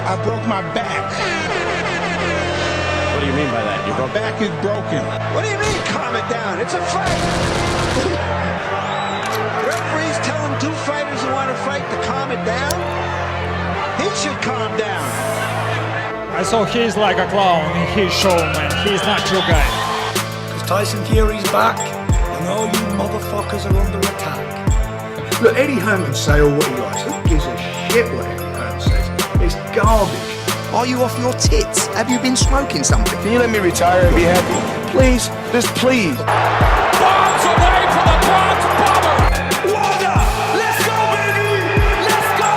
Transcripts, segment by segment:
I broke my back. What do you mean by that? My back is broken. What do you mean, calm it down? It's a fight. Referees telling two fighters who want to fight to calm it down? He should calm down. I saw he's like a clown in his show, man. He's not your guy. Because Tyson Fury's back, and all you motherfuckers are under attack. Look, Eddie Hearn can say all what he likes. Who gives a shit what Eddie Hearn says? It's garbage. Are you off your tits? Have you been smoking something? Can you let me retire and be happy? Please? Just please. Bombs away from the Bronx Bomber! Wilder! Let's go, baby! Let's go!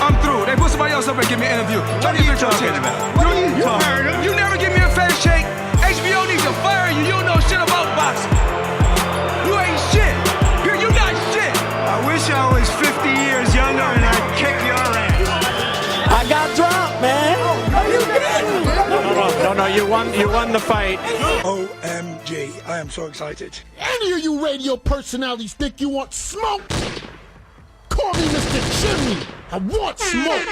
I'm through. They put somebody else up and give me an interview. What are you talking about? What are you talking about? You never give me a fair shake. HBO needs to fire you. You don't know shit about boxing. You ain't shit. You not shit. I wish I was 50 years younger and I'd kick your ass. I got dropped, man. Are you kidding? No, you won the fight. OMG. I am so excited. Any of you radio personalities think you want smoke? Call me Mr. Chimney. I want smoke.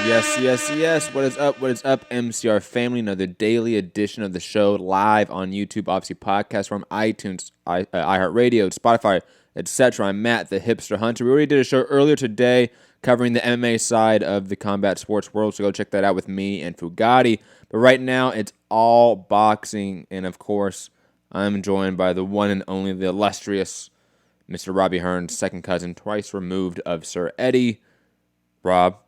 Yes. What is up, MCR family? Another daily edition of the show live on YouTube, obviously podcast from iTunes, iHeartRadio, Spotify, etc. I'm Matt, the Hipster Hunter. We already did a show earlier today covering the MMA side of the combat sports world, so go check that out with me and Fugatti. But right now, it's all boxing, and of course, I'm joined by the one and only, the illustrious Mr. Robbie Hearns, second cousin, twice removed of Sir Eddie. Rob,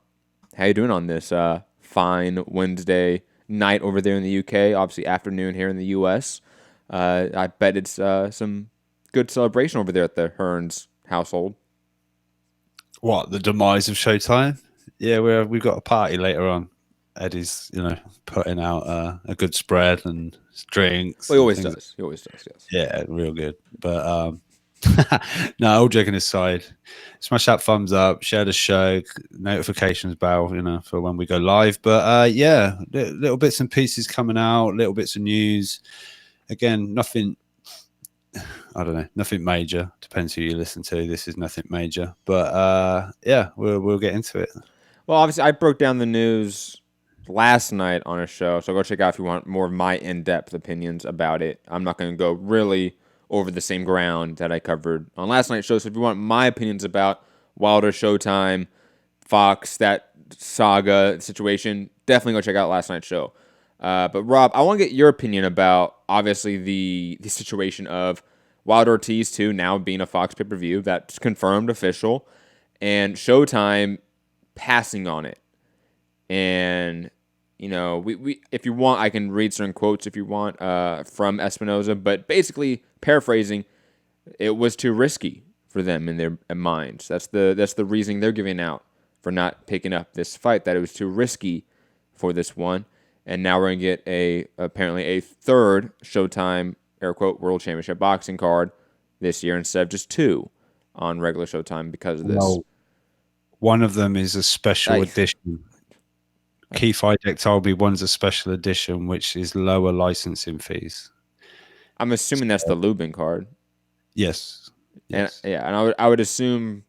how you doing on this fine Wednesday night over there in the UK? Obviously, afternoon here in the US. I bet it's some good celebration over there at the Hearns household. What, the demise of Showtime? Yeah, we've got a party later on. Eddie's, putting out a good spread and drinks. Well, he always does. Yes. Yeah, real good. But no, all joking aside, smash that thumbs up, share the show, notifications bell, for when we go live. But yeah, little bits and pieces coming out, little bits of news. Again, nothing. I don't know, nothing major. Depends who you listen to. This is nothing major, but yeah, we'll get into it. Well, obviously, I broke down the news last night on a show, so go check out if you want more of my in-depth opinions about it. I'm not going to go really over the same ground that I covered on last night's show. So if you want my opinions about Wilder-Showtime-FOX, that saga situation, definitely go check out last night's show. But Rob, I want to get your opinion about obviously the situation of Wilder Ortiz 2 now being a Fox pay-per-view. That's confirmed, official, and Showtime passing on it. And we if you want, I can read certain quotes if you want from Espinoza, but basically paraphrasing, it was too risky for them in their minds. That's the reasoning they're giving out for not picking up this fight, that it was too risky for this one. And now we're going to get apparently a third Showtime, air quote, World Championship boxing card this year instead of just two on regular Showtime because of this. No. One of them is a special edition. Keith Idek told me one's a special edition, which is lower licensing fees. I'm assuming that's the Lubin card. Yes. And I would assume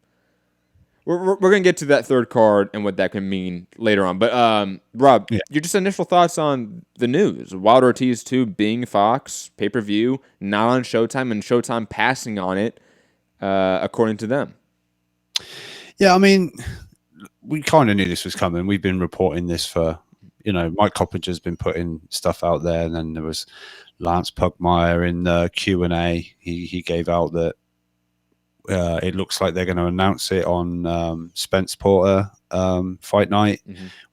we're going to get to that third card and what that can mean later on. But Rob, your just initial thoughts on the news. Wilder Ortiz 2 being Fox, pay-per-view, not on Showtime, and Showtime passing on it, according to them. Yeah, I mean, we kind of knew this was coming. We've been reporting this for, Mike Coppinger's been putting stuff out there, and then there was Lance Pugmire in the Q&A. He gave out that it looks like they're going to announce it on Spence Porter fight night,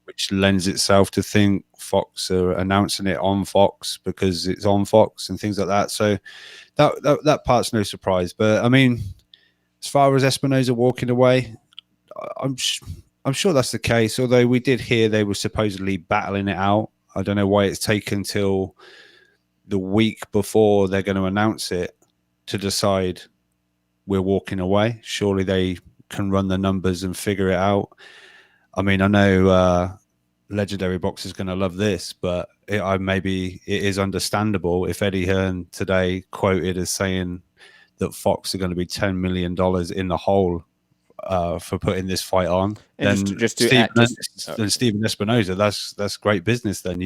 which lends itself to think Fox are announcing it on Fox because it's on Fox and things like that. So that part's no surprise. But I mean, as far as Espinoza walking away, I'm sure that's the case. Although we did hear they were supposedly battling it out. I don't know why it's taken till the week before they're going to announce it to decide we're walking away. Surely they can run the numbers and figure it out. I mean, I know Legendary Box is going to love this, but maybe it is understandable if Eddie Hearn today quoted as saying that Fox are going to be $10 million in the hole for putting this fight on. And Then just to Stephen, add, then Stephen Espinosa, that's great business. Then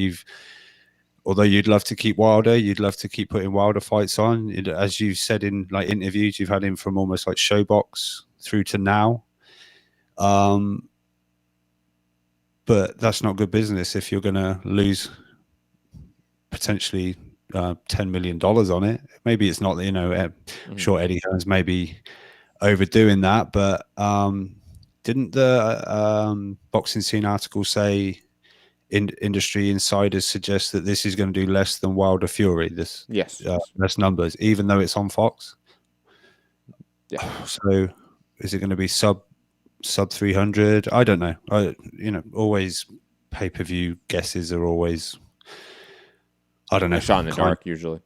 although you'd love to keep Wilder, you'd love to keep putting Wilder fights on. As you've said in like interviews, you've had him from almost like Showbox through to now. But that's not good business if you're going to lose potentially $10 million on it. Maybe it's not, I'm sure Eddie Hearn's maybe overdoing that, but didn't the boxing scene article say industry insiders suggest that this is going to do less than Wilder Fury? Yes. Less numbers, even though it's on Fox. Yeah. So is it going to be sub 300? I don't know. Always pay-per-view guesses are always, I don't know, shot in the dark usually.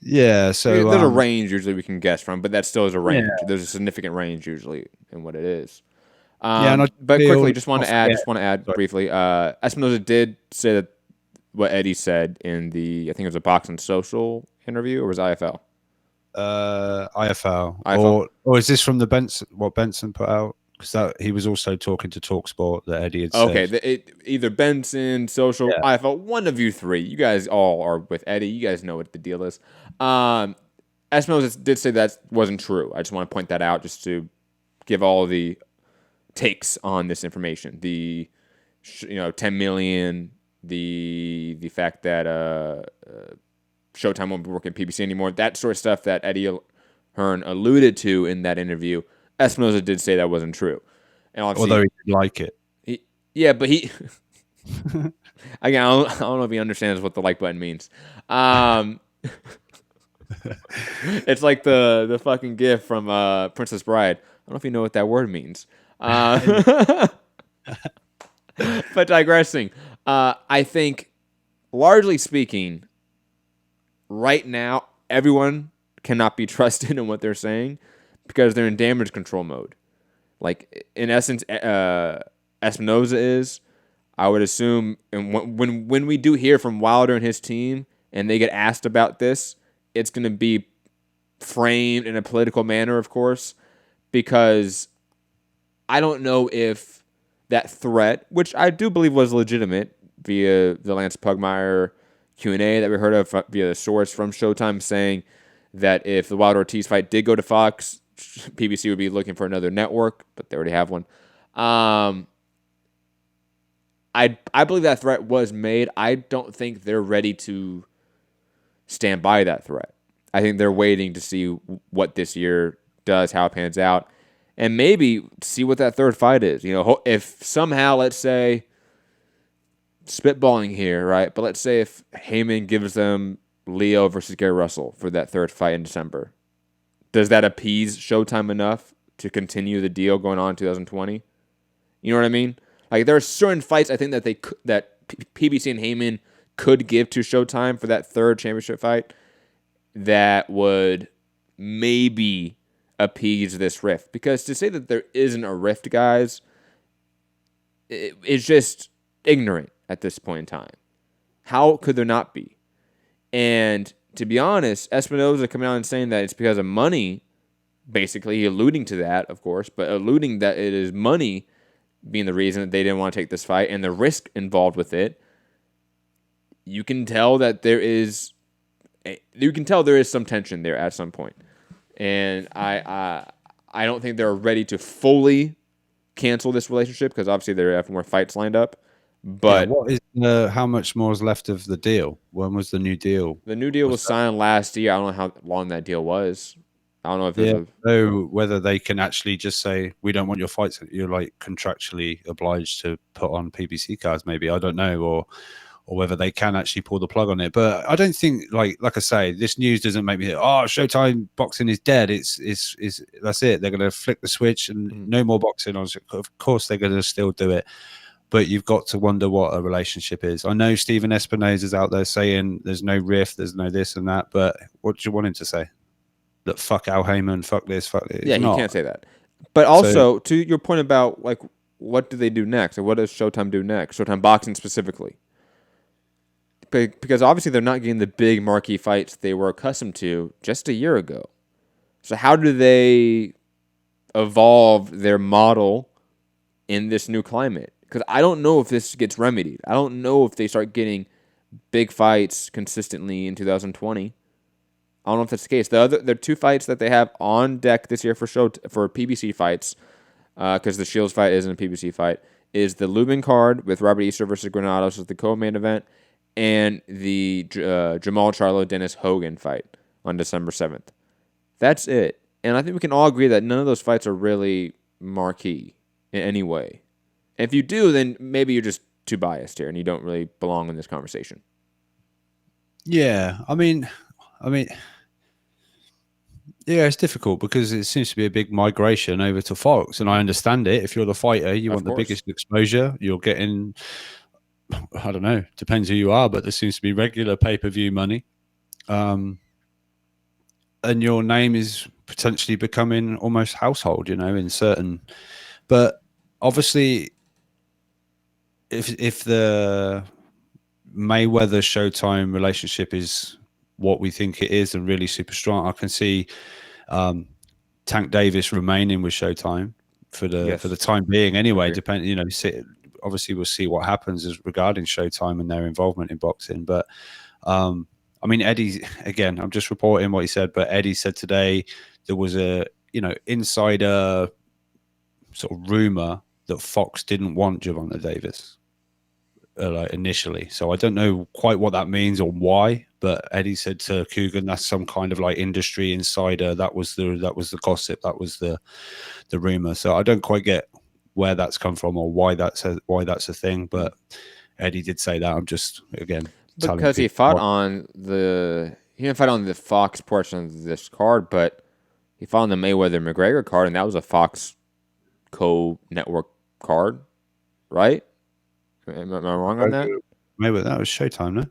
Yeah, so there's a range usually we can guess from, but that still is a range. Yeah. There's a significant range usually in what it is. And but quickly, just want to add briefly. Espinosa did say that what Eddie said in the, I think it was a Boxing Social interview, or was it IFL? IFL. Or is this from the Benson? What Benson put out? Because he was also talking to TalkSport that Eddie had said. Okay, either Benson, Social, IFL, one of you three. You guys all are with Eddie. You guys know what the deal is. Espinosa did say that wasn't true. I just want to point that out just to give all the takes on this information. The 10 million, the fact that Showtime won't be working at PBC anymore, that sort of stuff that Eddie Hearn alluded to in that interview. Espinosa did say that wasn't true. And although he did like it. But he again, I don't know if he understands what the like button means. It's like the fucking gif from Princess Bride. I don't know if you know what that word means. But digressing, I think, largely speaking, right now, everyone cannot be trusted in what they're saying because they're in damage control mode. Like, in essence, Espinosa is. I would assume, and when we do hear from Wilder and his team, and they get asked about this, it's going to be framed in a political manner, of course, because I don't know if that threat, which I do believe was legitimate via the Lance Pugmire Q&A that we heard of via the source from Showtime, saying that if the Wilder-Ortiz fight did go to Fox, PBC would be looking for another network, but they already have one. I believe that threat was made. I don't think they're ready to stand by that threat. I think they're waiting to see what this year does, how it pans out, and maybe see what that third fight is. If somehow, let's say, spitballing here, right? But let's say if Heyman gives them Leo versus Gary Russell for that third fight in December, does that appease Showtime enough to continue the deal going on in 2020? You know what I mean? Like, there are certain fights I think that that PBC and Heyman could give to Showtime for that third championship fight that would maybe appease this rift. Because to say that there isn't a rift, guys, it's just ignorant at this point in time. How could there not be? And to be honest, Espinosa coming out and saying that it's because of money, basically alluding to that, of course, but alluding that it is money being the reason that they didn't want to take this fight and the risk involved with it. You can tell that there is some tension there at some point. And I don't think they're ready to fully cancel this relationship because obviously they have more fights lined up. But what is how much more is left of the deal? When was the new deal? The new deal was signed last year. I don't know how long that deal was. I don't know if so whether they can actually just say we don't want your fights. You're like contractually obliged to put on PBC cards. Maybe I don't know, or whether they can actually pull the plug on it. But I don't think like I say, this news doesn't make me think, oh, Showtime boxing is dead. It's that's it. They're going to flick the switch and no more boxing. Of course they're going to still do it. But you've got to wonder what a relationship is. I know Stephen Espinosa is out there saying there's no rift, there's no this and that. But what do you want him to say? That fuck Al Heyman, fuck this, fuck this. Yeah, he can't say that. But also, to your point about like what do they do next, or what does Showtime do next? Showtime boxing specifically, because obviously they're not getting the big marquee fights they were accustomed to just a year ago. So how do they evolve their model in this new climate. Because I don't know if this gets remedied. I don't know if they start getting big fights consistently in 2020. I don't know if that's the case. There are 2 fights that they have on deck this year for PBC fights, because the Shields fight isn't a PBC fight, is the Lubin card with Robert Easter versus Granados as the co-main event, and the Jamal Charlo Dennis Hogan fight on December 7th. That's it. And I think we can all agree that none of those fights are really marquee in any way. And if you do, then maybe you're just too biased here and you don't really belong in this conversation. Yeah, I mean, yeah, it's difficult because it seems to be a big migration over to Fox, and I understand it. If you're the fighter, you want the biggest exposure. You're getting, I don't know, depends who you are, but there seems to be regular pay-per-view money, and your name is potentially becoming almost household, in certain. But obviously, if the Mayweather Showtime relationship is what we think it is and really super strong, I can see Tank Davis remaining with Showtime for the time being anyway. Depending, obviously we'll see what happens as regarding Showtime and their involvement in boxing. But I mean, Eddie, again, I'm just reporting what he said, but Eddie said today there was a insider sort of rumor that Fox didn't want Gervonta Davis initially. So I don't know quite what that means or why, but Eddie said to Coogan that's some kind of industry insider. That was the gossip. That was the rumor. So I don't quite get where that's come from or why that's a thing. But Eddie did say that. I'm just because he fought on he didn't fight on the Fox portion of this card, but he fought on the Mayweather McGregor card, and that was a Fox co-network card, right? Am I wrong on that? Maybe that was Showtime, no?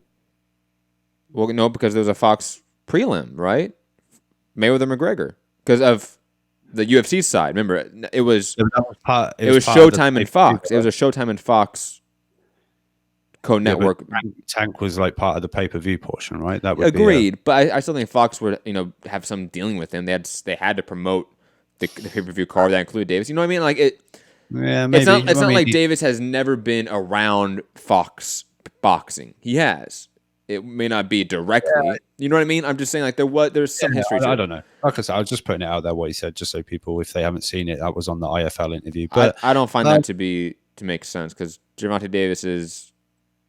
Well, no, because there was a Fox prelim, right? Mayweather McGregor, because of the UFC side. Remember, it was Showtime and Fox. It was a Showtime and Fox co-network. Tank was part of the pay-per-view portion, right? That would agreed, but I still think Fox would have some dealing with him. They had to promote the pay-per-view card that included Davis. You know what I mean? Yeah, maybe. It's not like Davis has never been around Fox boxing. He has. It may not be directly. Yeah. You know what I mean? I'm just saying there's some history to it. I don't know. Like I said, I was just putting it out there what he said, just so people, if they haven't seen it, that was on the IFL interview. But I don't find that to make sense, because Gervonta Davis is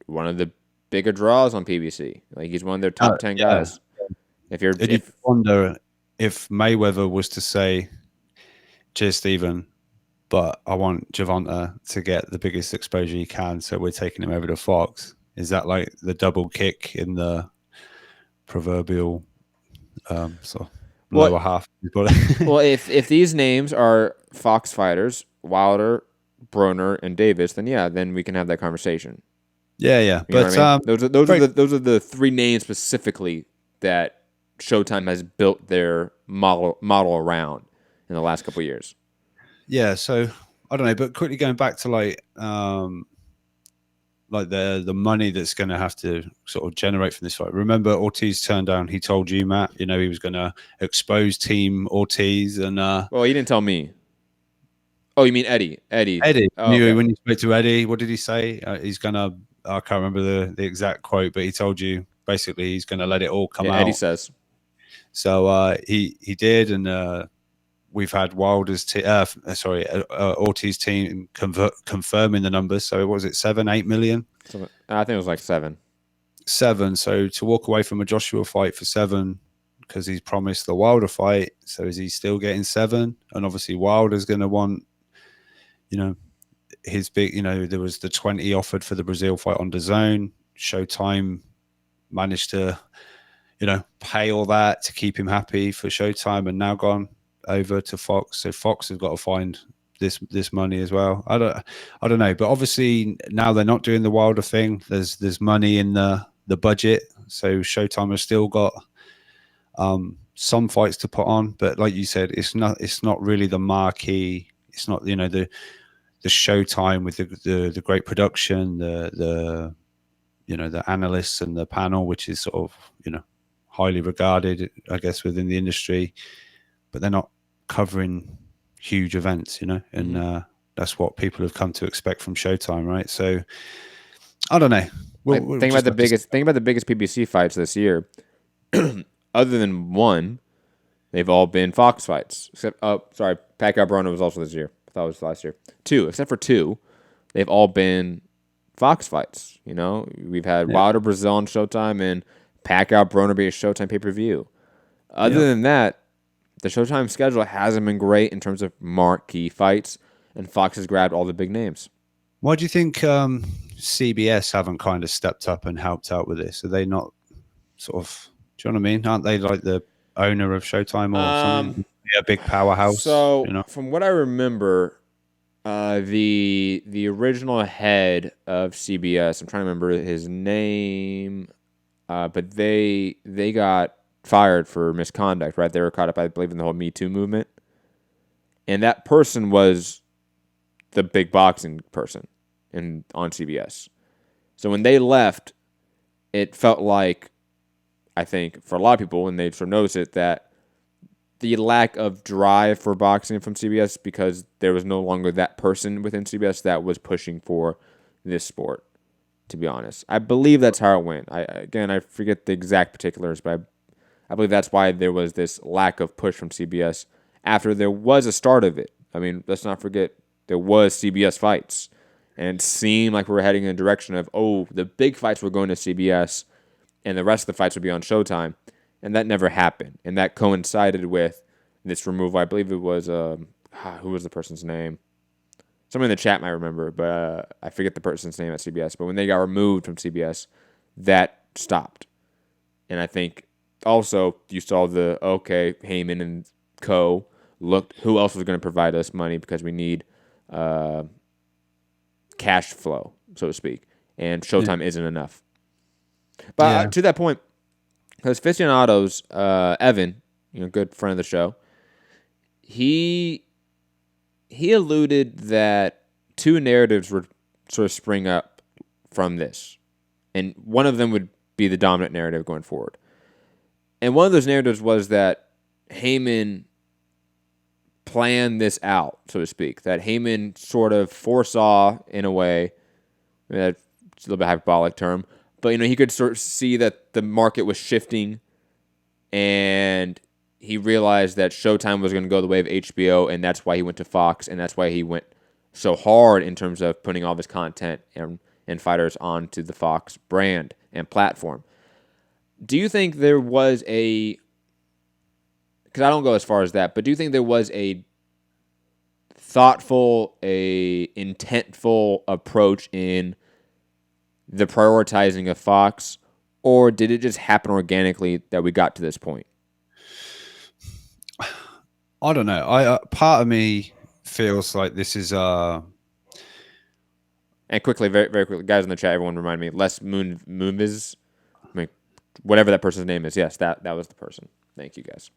one of the bigger draws on PBC. He's one of their top 10 guys. If you wonder if Mayweather was to say, "Cheers, Stephen, but I want Gervonta to get the biggest exposure he can, so we're taking him over to Fox." Is that the double kick in the proverbial lower half? Well, if these names are Fox fighters, Wilder, Broner, and Davis, then we can have that conversation. Yeah. But those are the 3 names specifically that Showtime has built their model around in the last couple of years. Yeah, so I don't know, but quickly going back to the money that's going to have to sort of generate from this fight. Remember, Ortiz turned down. He told you, Matt, he was going to expose Team Ortiz, and well, he didn't tell me. Oh, you mean Eddie? Eddie. Oh, okay. When you spoke to Eddie, what did he say? He's going to. I can't remember the exact quote, but he told you basically he's going to let it all come out. Eddie says. So he did, and we've had Ortiz team confirming the numbers. So was it 7-8 million? I think it was 7. 7. So to walk away from a Joshua fight for 7, because he's promised the Wilder fight. So is he still getting 7? And obviously Wilder's going to want, his big. There was the 20 offered for the Brazil fight on DAZN. Showtime managed to, pay all that to keep him happy for Showtime, and now gone over to Fox. So Fox has got to find this money as well. I don't know, but obviously now they're not doing the Wilder thing. There's money in the budget, so Showtime has still got some fights to put on. But like you said, it's not really the marquee. It's not the Showtime with the great production, the analysts and the panel, which is sort of highly regarded, I guess, within the industry. But they're not covering huge events, you know, and that's what people have come to expect from Showtime, right? So I don't know. Think about the biggest PBC fights this year. Other than one, they've all been Fox fights. Except, Pacquiao Broner was also this year. I thought it was last year. Except for two, they've all been Fox fights. You know, we've had Wilder Brazil on Showtime and Pacquiao Broner be a Showtime pay-per-view. Other than that, the Showtime schedule hasn't been great in terms of marquee fights, and Fox has grabbed all the big names. Why do you think CBS haven't kind of stepped up and helped out with this? Are they not sort of, do you know what I mean? Aren't they like the owner of Showtime or something? A big powerhouse. So, you know? From what I remember, the original head of CBS, I'm trying to remember his name, but they got fired for misconduct, right? They were caught up, I believe, in the whole Me Too movement. And that person was the big boxing person on CBS. So when they left, it felt like, I think, for a lot of people, when they sort of noticed it, that the lack of drive for boxing from CBS, because there was no longer that person within CBS that was pushing for this sport, to be honest. I believe that's how it went. I forget the exact particulars, but I believe that's why there was this lack of push from CBS after there was a start of it. I mean, let's not forget, there was CBS fights, and it seemed like we were heading in a direction of, the big fights were going to CBS, and the rest of the fights would be on Showtime. And that never happened. And that coincided with this removal. I believe it was, who was the person's name? Someone in the chat might remember, but I forget the person's name at CBS. But when they got removed from CBS, that stopped. And I think also you saw Heyman and co. looked, who else was going to provide us money, because we need cash flow, so to speak. And Showtime isn't enough. But to that point, because Aficionados, Evan, good friend of the show, he alluded that two narratives would sort of spring up from this. And one of them would be the dominant narrative going forward. And one of those narratives was that Heyman planned this out, so to speak. That Heyman sort of foresaw, in a way, that's a little bit hyperbolic term, but he could sort of see that the market was shifting, and he realized that Showtime was going to go the way of HBO, and that's why he went to Fox, and that's why he went so hard in terms of putting all of his content and fighters onto the Fox brand and platform. Do you think there was because I don't go as far as that, but do you think there was a thoughtful, intentful approach in the prioritizing of Fox, or did it just happen organically that we got to this point? I don't know. Part of me feels like this is and quickly, very, very quickly, guys in the chat, everyone remind me, Les Moonves, whatever that person's name is. Yes, that was the person. Thank you, guys.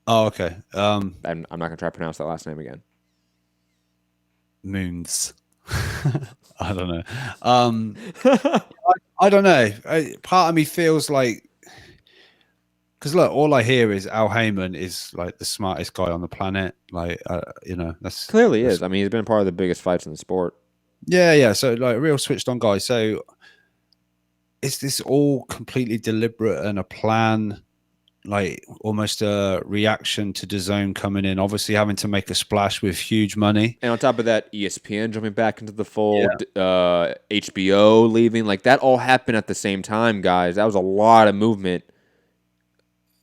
Oh, okay. I'm not gonna try to pronounce that last name again. Moons. I don't know. I don't know. Part of me feels like, because look, all I hear is Al Heyman is like the smartest guy on the planet. Like, that's clearly is. I mean, he's been part of the biggest fights in the sport. Yeah. So like a real switched on guy. So is this all completely deliberate and a plan? Like almost a reaction to DAZN coming in, obviously having to make a splash with huge money. And on top of that, ESPN jumping back into the fold, HBO leaving. Like that all happened at the same time, guys. That was a lot of movement.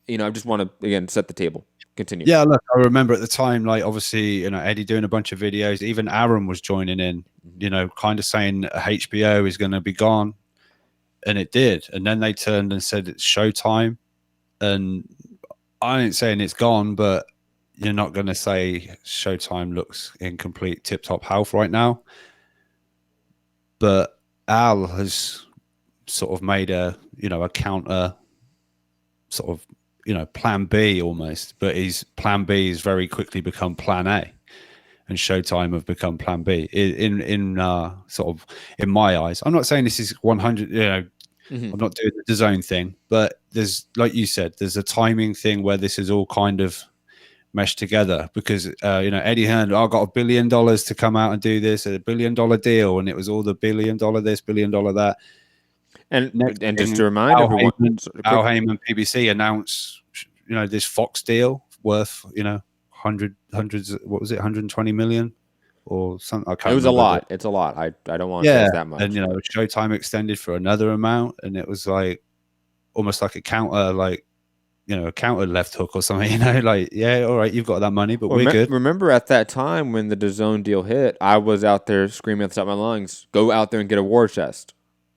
I just want to, again, set the table. Continue. Yeah, look, I remember at the time, like obviously, Eddie doing a bunch of videos. Even Aaron was joining in, kind of saying HBO is going to be gone. And it did. And then they turned and said it's Showtime. And I ain't saying it's gone, but you're not going to say Showtime looks in complete tip-top health right now. But Al has sort of made a counter sort of, plan B almost. But his plan B has very quickly become plan A. And Showtime have become plan B in sort of, in my eyes. I'm not saying this is 100, I'm not doing the DAZN thing, but there's, like you said, there's a timing thing where this is all kind of mesh together because Eddie Hearn, I got $1 billion to come out and do this, a $1 billion deal, and it was all the $1 billion this, $1 billion that. And just to remind everyone, Al Heyman PBC announced this Fox deal worth hundreds, what was it, 120 million or something? I can't. It was remember. A lot. It's a lot. I don't want to say it's that much. And Showtime extended for another amount, and it was like almost like a counter, like a counter left hook or something. Like all right, you've got that money, but we're good. Remember at that time when the DAZN deal hit, I was out there screaming at the top of my lungs, "Go out there and get a war chest!"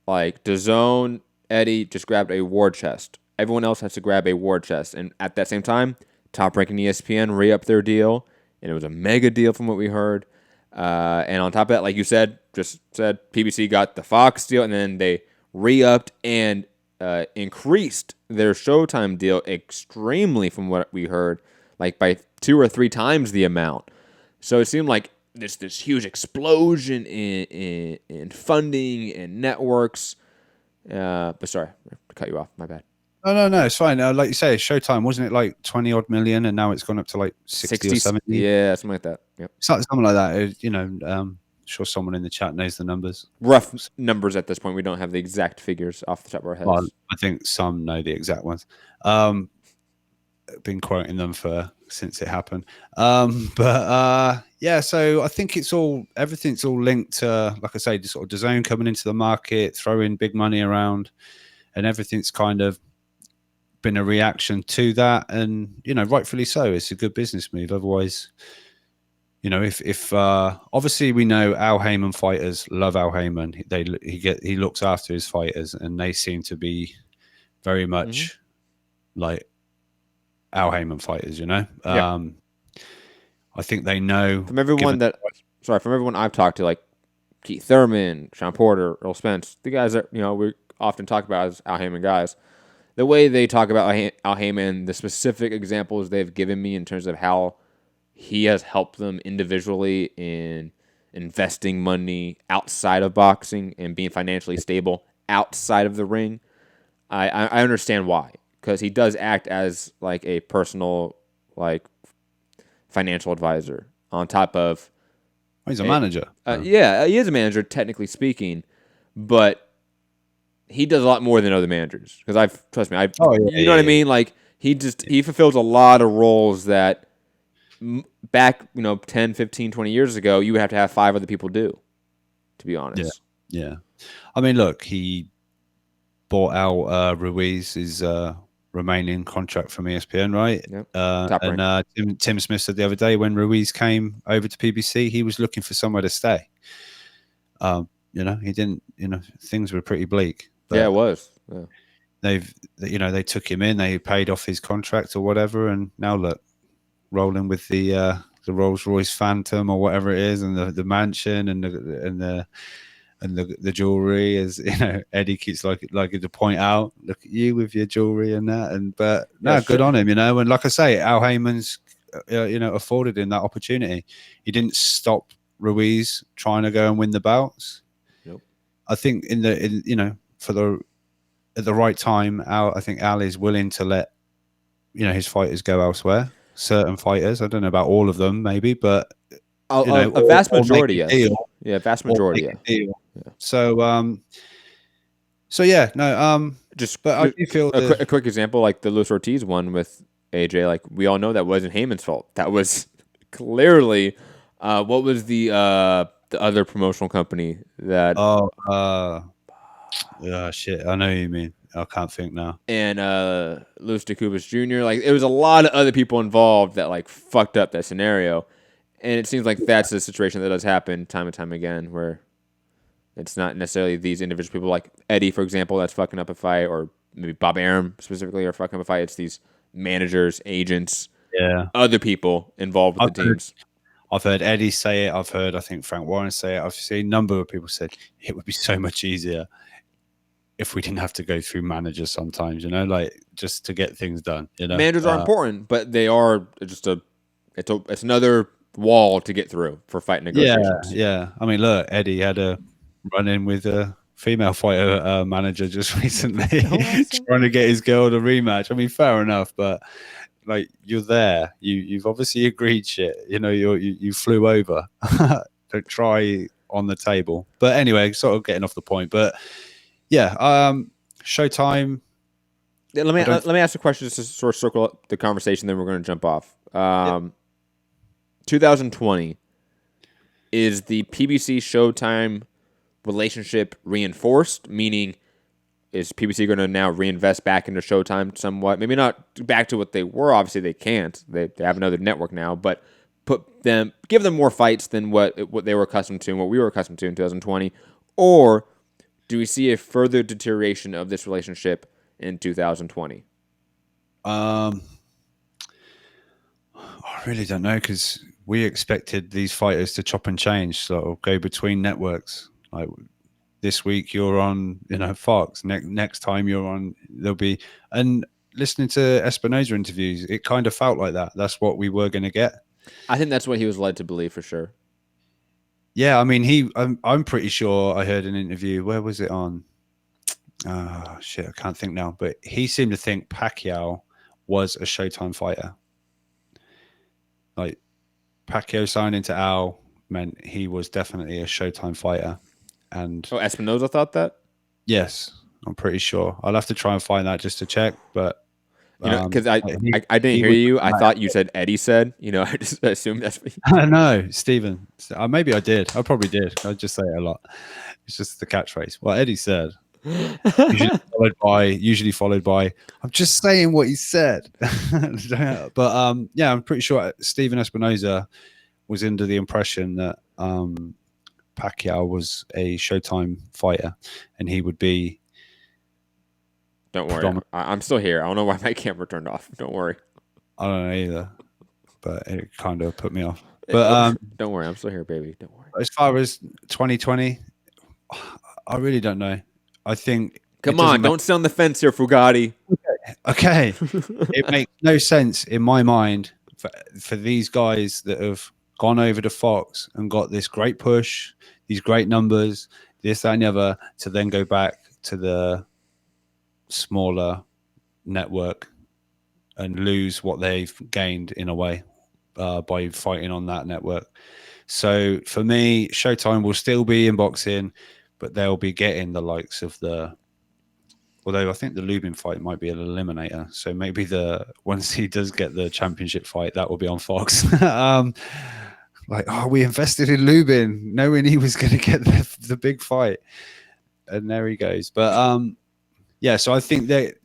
Like DAZN, Eddie just grabbed a war chest. Everyone else has to grab a war chest, and at that same time, Top Rank and ESPN re-upped their deal, and it was a mega deal from what we heard. And on top of that, like you said, PBC got the Fox deal, and then they re-upped and increased their Showtime deal extremely from what we heard, like by 2 or 3 times the amount. So it seemed like this huge explosion in funding and networks. But sorry, I cut you off. My bad. No, it's fine. Like you say, Showtime, wasn't it like 20 odd million, and now it's gone up to like 60 or 70? Yeah, something like that. Yep. Something like that. Sure someone in the chat knows the numbers. Rough numbers at this point. We don't have the exact figures off the top of our heads. Well, I think some know the exact ones. Been quoting them since it happened. Yeah, so I think everything's all linked to, like I say, the sort of DAZN coming into the market, throwing big money around, and everything's kind of been a reaction to that, and rightfully so. It's a good business move. Otherwise, if obviously we know Al Heyman fighters love Al Heyman. He looks after his fighters, and they seem to be very much like Al Heyman fighters. I think they know from everyone I've talked to, like Keith Thurman, Sean Porter, Errol Spence, the guys that we often talk about as Al Heyman guys. The way they talk about Al Heyman, the specific examples they've given me in terms of how he has helped them individually in investing money outside of boxing and being financially stable outside of the ring, I understand why. Because he does act as like a personal, like, financial advisor on top of... He's a manager. Yeah, he is a manager, technically speaking, but he does a lot more than other managers. Because trust me, you know what I mean? Like, he fulfills a lot of roles that back, 10, 15, 20 years ago, you would have to have 5 other people do, to be honest. Yeah. I mean, look, he bought out Ruiz's remaining contract from ESPN, right? Yep. And Tim Smith said the other day when Ruiz came over to PBC, he was looking for somewhere to stay. He didn't. Things were pretty bleak. But yeah, it was. Yeah. They took him in, they paid off his contract or whatever, and now look, rolling with the Rolls Royce Phantom or whatever it is, and the mansion and the jewelry, as Eddie keeps like to point out, look at you with your jewelry and that, but good on him, and like I say, Al Heyman's afforded him that opportunity. He didn't stop Ruiz trying to go and win the bouts. Nope. I think at the right time, I think Al is willing to let his fighters go elsewhere. Certain fighters, I don't know about all of them, maybe, but a vast majority, yes. Yeah, vast majority, yeah. So, but I do feel a quick example, like the Luis Ortiz one with AJ. Like, we all know that wasn't Heyman's fault. That was clearly what was the other promotional company that? Shit, I know what you mean. I can't think now. And Luis DeCubas Jr. Like, it was a lot of other people involved that like fucked up that scenario, and it seems like that's a situation that does happen time and time again, where it's not necessarily these individual people like Eddie, for example, that's fucking up a fight, or maybe Bob Arum specifically are fucking up a fight. It's these managers, agents, other people involved with the teams. I've heard Eddie say it. I've heard, I think, Frank Warren say it. I've seen a number of people said it would be so much easier if we didn't have to go through managers sometimes, like just to get things done. Managers are important, but they are just it's another wall to get through for fight negotiations. Yeah. I mean, look, Eddie had a run-in with a female fighter manager just recently, trying to get his girl to rematch. I mean, fair enough, but like you're there. You've obviously agreed shit. You know, you flew over. Don't try on the table. But anyway, sort of getting off the point. But yeah, Showtime. Let me ask a question just to sort of circle up the conversation. Then we're going to jump off. 2020, is the PBC Showtime relationship reinforced? Meaning, is PBC going to now reinvest back into Showtime somewhat? Maybe not back to what they were. Obviously, they can't. They have another network now, but give them more fights than what they were accustomed to and what we were accustomed to in 2020. Or do we see a further deterioration of this relationship in 2020? I really don't know, because we expected these fighters to chop and change, so go between networks. Like this week you're on, Fox. Next time you're on, there'll be. And listening to Espinoza interviews, it kind of felt like that. That's what we were going to get. I think that's what he was led to believe for sure. Yeah, I mean, I'm pretty sure I heard an interview. Where was it on? Oh, shit, I can't think now. But he seemed to think Pacquiao was a Showtime fighter. Like, Pacquiao signing to Al meant he was definitely a Showtime fighter. And Espinoza thought that? Yes, I'm pretty sure. I'll have to try and find that just to check. But because I didn't hear you. I thought you said Eddie said. I just assumed that's what I know, Stephen. Maybe I did. I probably did. I just say it a lot. It's just the catchphrase. Well, Eddie said. Usually followed by I'm just saying what he said. But yeah, I'm pretty sure Stephen Espinoza was under the impression that Pacquiao was a Showtime fighter and he would be. Don't worry, I'm still here. I don't know why my camera turned off. Don't worry. I don't know either, but it kind of put me off. But don't worry, I'm still here, baby. Don't worry. As far as 2020, I really don't know. I think. Come on, don't sit on the fence here, Fugatti. Okay. It makes no sense in my mind for these guys that have gone over to Fox and got this great push, these great numbers, this, that, and the other, to then go back to the smaller network and lose what they've gained in a way by fighting on that network. So for me, Showtime will still be in boxing, but they'll be getting the likes of although I think the Lubin fight might be an eliminator. So maybe once he does get the championship fight, that will be on Fox. We invested in Lubin knowing he was going to get the big fight. And there he goes. But yeah, so I think that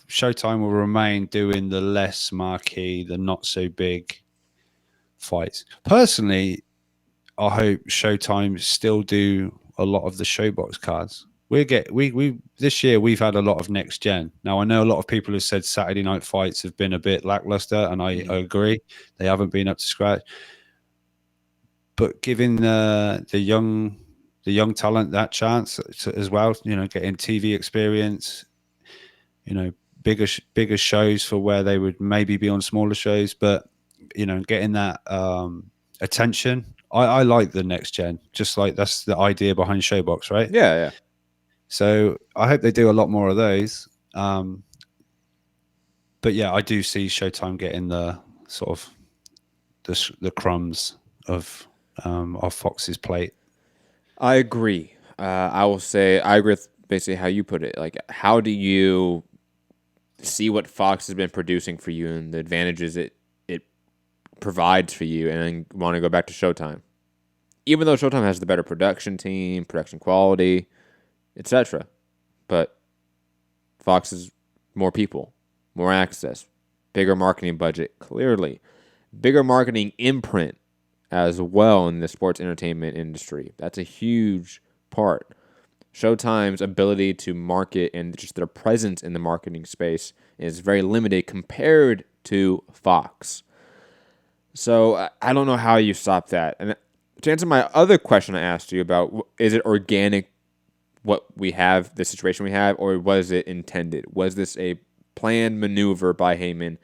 Showtime will remain doing the less marquee, the not so big fights. Personally, I hope Showtime still do a lot of the Showbox cards. We this year we've had a lot of next gen. Now I know a lot of people have said Saturday night fights have been a bit lackluster, and I agree. They haven't been up to scratch. But giving the young talent that chance as well, getting TV experience, bigger shows for where they would maybe be on smaller shows, but getting that attention. I like the next gen, just like that's the idea behind Showbox, right? Yeah. So I hope they do a lot more of those. But yeah, I do see Showtime getting the sort of the crumbs of Fox's plate. I agree. I will say I agree with basically how you put it. Like, how do you see what Fox has been producing for you and the advantages it provides for you, and then want to go back to Showtime? Even though Showtime has the better production team, production quality, etc., but Fox is more people, more access, bigger marketing budget, clearly, bigger marketing imprint as well in the sports entertainment industry. That's a huge part. Showtime's ability to market and just their presence in the marketing space is very limited compared to Fox. So I don't know how you stop that. And to answer my other question I asked you about, is it organic, what we have, the situation we have, or was it intended? Was this a planned maneuver by Heyman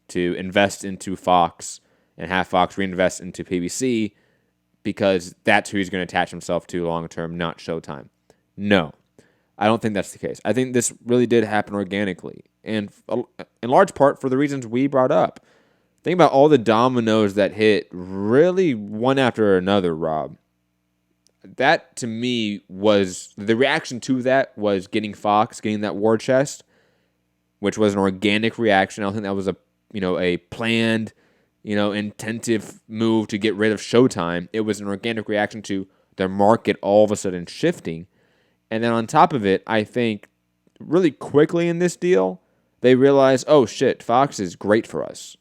to invest into Fox and have Fox reinvest into PBC because that's who he's going to attach himself to long term, not Showtime? No. I don't think that's the case. I think this really did happen organically, and in large part for the reasons we brought up. Think about all the dominoes that hit really one after another, Rob. That, to me, was the reaction to that was getting Fox, getting that war chest, which was an organic reaction. I don't think that was a planned, intensive move to get rid of Showtime. It was an organic reaction to their market all of a sudden shifting. And then on top of it, I think really quickly in this deal, they realized, oh shit, Fox is great for us.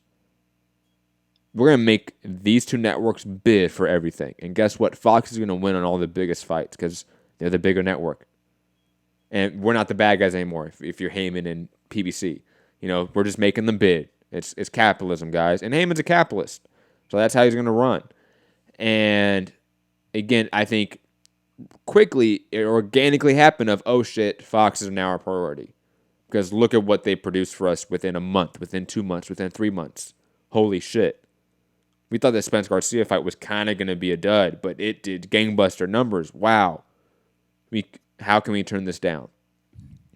We're going to make these two networks bid for everything. And guess what? Fox is going to win on all the biggest fights because they're the bigger network. And we're not the bad guys anymore if you're Heyman and PBC. We're just making them bid. It's capitalism, guys. And Heyman's a capitalist. So that's how he's going to run. And again, I think quickly it organically happened of, oh shit, Fox is now our priority. Because look at what they produced for us within a month, within 2 months, within 3 months. Holy shit. We thought the Spence Garcia fight was kind of going to be a dud, but it did gangbuster numbers. Wow. How can we turn this down?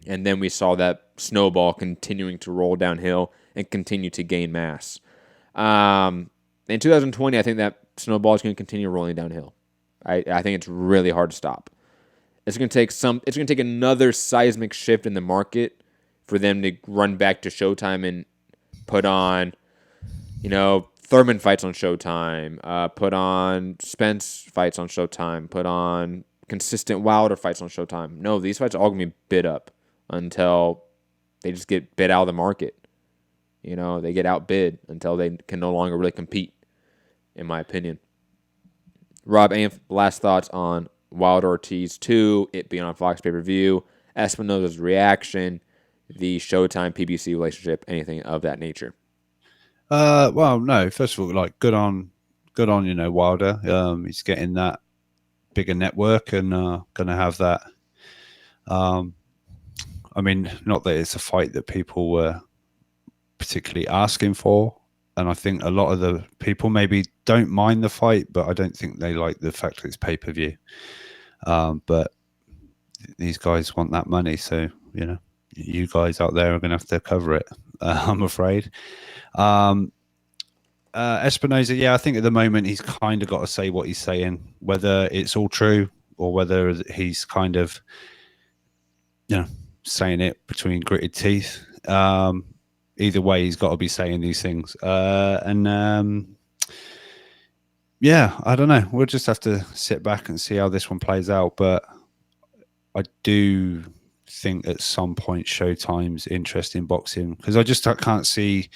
And then we saw that snowball continuing to roll downhill and continue to gain mass. In 2020, I think that snowball is going to continue rolling downhill. I think it's really hard to stop. It's going to take another seismic shift in the market for them to run back to Showtime and put on, Thurman fights on Showtime, put on Spence fights on Showtime, put on consistent Wilder fights on Showtime. No, these fights are all going to be bid up until they just get bid out of the market. They get outbid until they can no longer really compete, in my opinion. Rob, any last thoughts on Wilder Ortiz 2, it being on Fox pay-per-view, Espinosa's reaction, the Showtime PBC relationship, anything of that nature? Well, no. First of all, good on Wilder. He's getting that bigger network and going to have that. Not that it's a fight that people were particularly asking for, and I think a lot of the people maybe don't mind the fight, but I don't think they like the fact that it's pay-per-view. But these guys want that money, so you guys out there are going to have to cover it. I'm afraid. Espinosa, I think at the moment he's kind of got to say what he's saying, whether it's all true or whether he's kind of, saying it between gritted teeth. Either way, he's got to be saying these things. I don't know. We'll just have to sit back and see how this one plays out. But I do think at some point Showtime's interest in boxing, because I can't see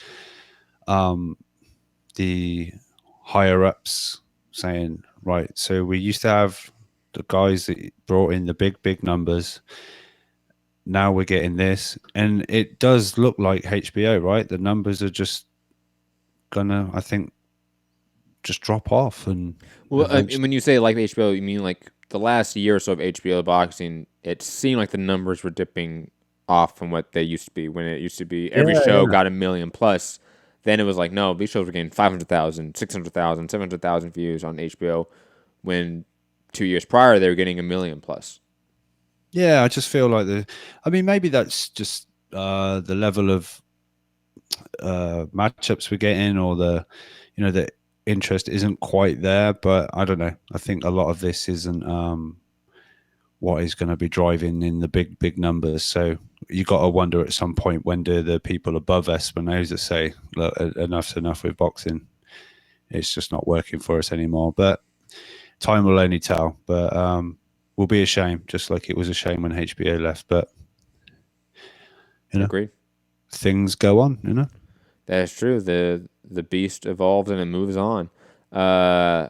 the higher ups saying, right, so we used to have the guys that brought in the big numbers. Now we're getting this, and it does look like HBO, right? The numbers are just gonna, I think, just drop off. And when you say like HBO, you mean like the last year or so of HBO boxing? It seemed like the numbers were dipping off from what they used to be. When it used to be every show got 1 million plus, then it was like, no, these shows were getting 500,000, 600,000, 700,000 views on HBO. When 2 years prior they were getting 1 million plus. Yeah, I just feel like maybe that's just the level of matchups we're getting, or the interest isn't quite there. But I don't know. I think a lot of this isn't what is going to be driving in the big numbers. So you got to wonder at some point, when do the people above Espinosa say, look, enough's enough with boxing? It's just not working for us anymore. But time will only tell. But will be a shame, just like it was a shame when HBO left. But Agreed. Things go on. That's true. The beast evolves and it moves on.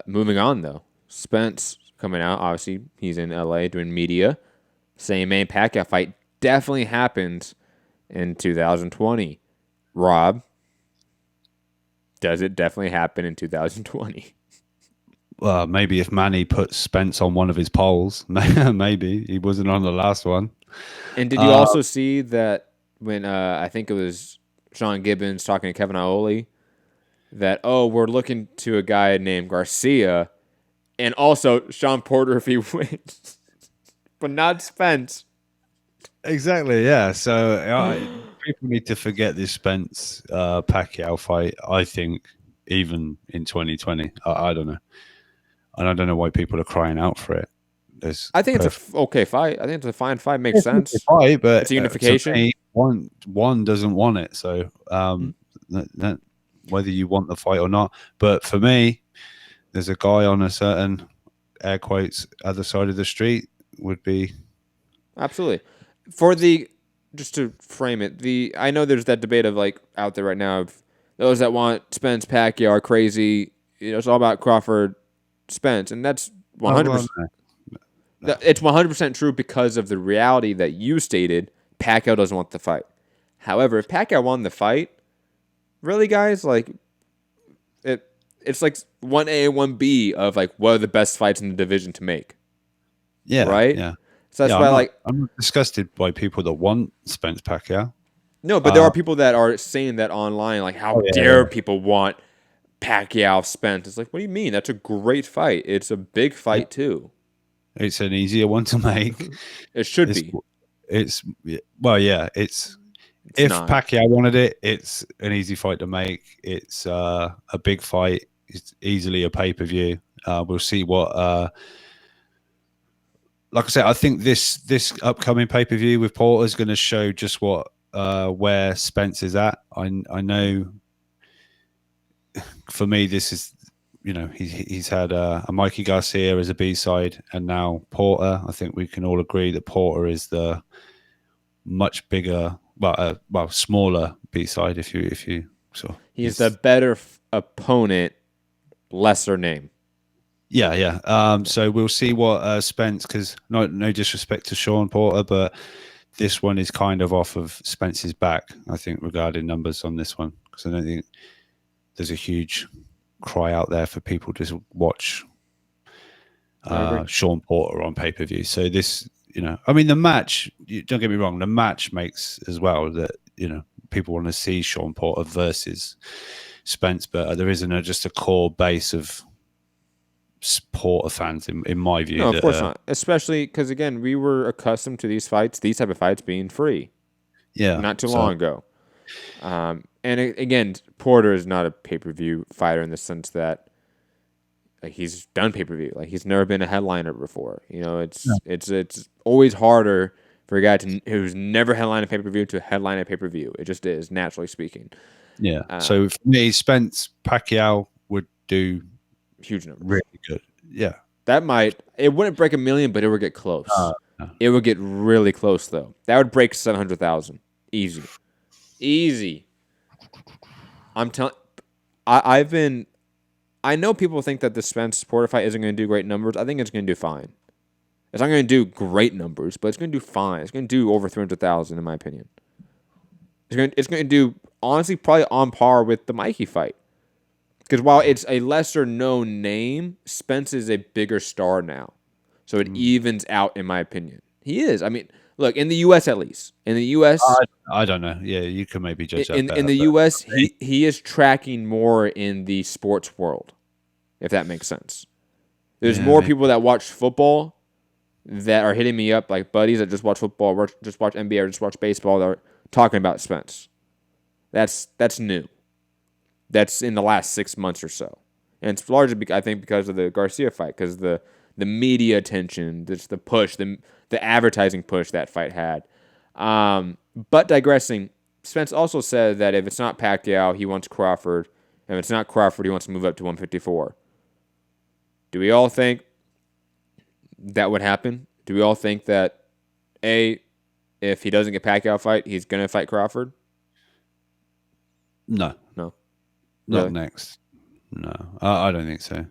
Moving on though, Spence coming out. Obviously, he's in LA doing media. Saying Manny Pacquiao fight definitely happened in 2020. Rob, does it definitely happen in 2020? Well, maybe if Manny put Spence on one of his polls, maybe he wasn't on the last one. And did you also see that when I think it was Sean Gibbons talking to Kevin Iole, that, we're looking to a guy named Garcia, and also Sean Porter if he wins, but not Spence. Exactly, yeah. So people need to forget this Spence Pacquiao fight. I think even in 2020, I don't know, and I don't know why people are crying out for it. I think it's a okay fight. I think it's a fine fight. Makes sense. It's a fight, but It's a unification. to me, one doesn't want it. So whether you want the fight or not, but for me, there's a guy on a certain air quotes other side of the street would be Absolutely. Just to frame it, I know there's that debate of like out there right now of those that want Spence Pacquiao are crazy. You know, it's all about Crawford Spence, and that's 100%. It's 100% true because of the reality that you stated. Pacquiao doesn't want the fight. However, if Pacquiao won the fight, really, guys, like it's like 1A, 1B of like what are the best fights in the division to make. Yeah. Right. Yeah. So that's why I'm not disgusted by people that want Spence Pacquiao. No, but there are people that are saying that online, like how dare people want Pacquiao Spence? It's like, what do you mean? That's a great fight. It's a big fight too. It's an easier one to make. It should be. It's if not. Pacquiao wanted it, it's an easy fight to make. It's a big fight. It's easily a pay-per-view. We'll see what. Like I said, I think this upcoming pay-per-view with Porter is going to show just what where Spence is at. I know. For me, this is, you know, he's had a Mikey Garcia as a B-side, and now Porter. I think we can all agree that Porter is the much bigger, smaller B-side. If you so he's the better opponent, lesser name. Yeah. So we'll see what Spence, because no disrespect to Sean Porter, but this one is kind of off of Spence's back, I think, regarding numbers on this one, because I don't think there's a huge cry out there for people to watch Sean Porter on pay-per-view. So this, you know, I mean, the match, don't get me wrong, the match makes as well that, you know, people want to see Sean Porter versus Spence, but there isn't just a core base of Porter fans, in my view. No, of course not. Especially because, again, we were accustomed to these type of fights being free. Yeah. Not too long ago. And again, Porter is not a pay-per-view fighter in the sense that he's done pay-per-view. Like, he's never been a headliner before. You know, it's always harder for a guy who's never headlined a pay-per-view to headline a pay-per-view. It just is, naturally speaking. Yeah. So for me, Spence Pacquiao would do huge numbers. Really good. Yeah. It wouldn't break 1 million, but it would get close. No. It would get really close, though. That would break 700,000. Easy. I'm telling. I know people think that the Spence Porter fight isn't going to do great numbers. I think it's going to do fine. It's not going to do great numbers, but it's going to do fine. It's going to do over 300,000, in my opinion. It's going to do, honestly, probably on par with the Mikey fight. Because while it's a lesser known name, Spence is a bigger star now. So it evens out, in my opinion. He is. I mean, look, in the U.S. at least. In the U.S. I don't know. Yeah, you can maybe judge that better, in the U.S., he is tracking more in the sports world, if that makes sense. There's more people that watch football that are hitting me up, like buddies that just watch football, or just watch NBA, or just watch baseball, that are talking about Spence. That's new. That's in the last 6 months or so. And it's largely, I think, because of the Garcia fight, because the media attention, the push, the advertising push that fight had. But digressing, Spence also said that if it's not Pacquiao, he wants Crawford. And if it's not Crawford, he wants to move up to 154. Do we all think that would happen? Do we all think that, if he doesn't get Pacquiao fight, he's going to fight Crawford? No. Not really? Next. No, I don't think so.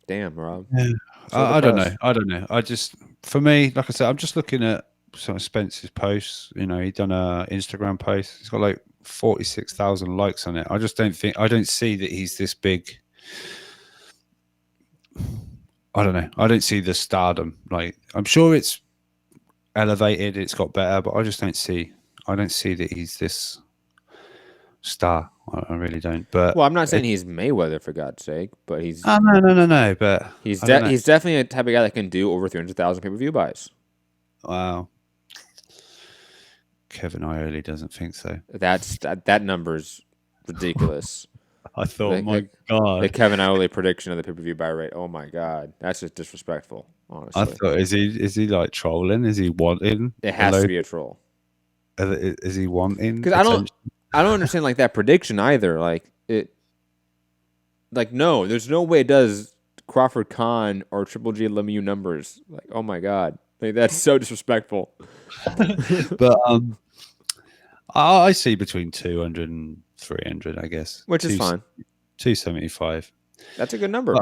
Damn, Rob. Yeah. I don't know. I just, for me, like I said, I'm just looking at some of Spence's posts. You know, he done a Instagram post. He's got like 46,000 likes on it. I don't see that he's this big. I don't know. I don't see the stardom. Like, I'm sure it's elevated, it's got better, but I don't see that he's this star I really don't. But Well, I'm not saying he's Mayweather for God's sake, but he's no. But he's I don't know. he's definitely a type of guy that can do over 300,000 pay-per-view buys. Wow. Kevin Iole doesn't think so. That number's ridiculous. I thought, my God. The Kevin Iole prediction of the pay-per-view buy rate. Oh my God, that's just disrespectful. Honestly, I thought, is he like trolling? Is he wanting? It has to be a troll. Is he wanting? Because I don't understand like that prediction either. No, there's no way it does Crawford Khan or Triple G Lemieux numbers. Like, oh my God, like that's so disrespectful. But I see between 200 and 300, I guess, which is fine. 275. That's a good number.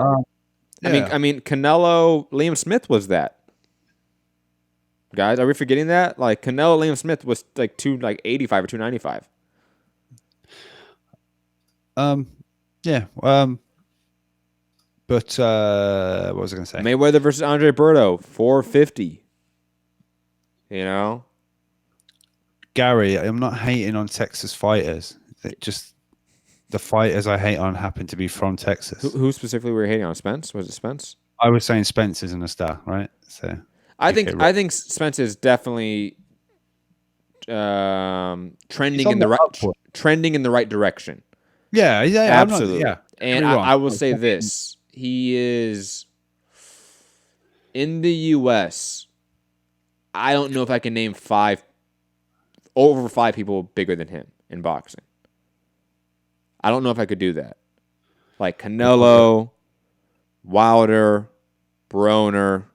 Yeah. I mean, Canelo, Liam Smith was that. Guys, are we forgetting that? Like Canelo, Liam Smith was like 285 or 295. Yeah. But what was I going to say? Mayweather versus Andre Berto, 450. You know, Gary, I'm not hating on Texas fighters. Just the fighters I hate on happen to be from Texas. Who specifically were you hating on? Spence? Was it Spence? I was saying Spence isn't a star, right? So I think Spence is definitely trending in the right direction. Yeah, absolutely. And I will say this: he is in the U.S. I don't know if I can name over five people bigger than him in boxing. I don't know if I could do that. Like Canelo, Wilder, Broner.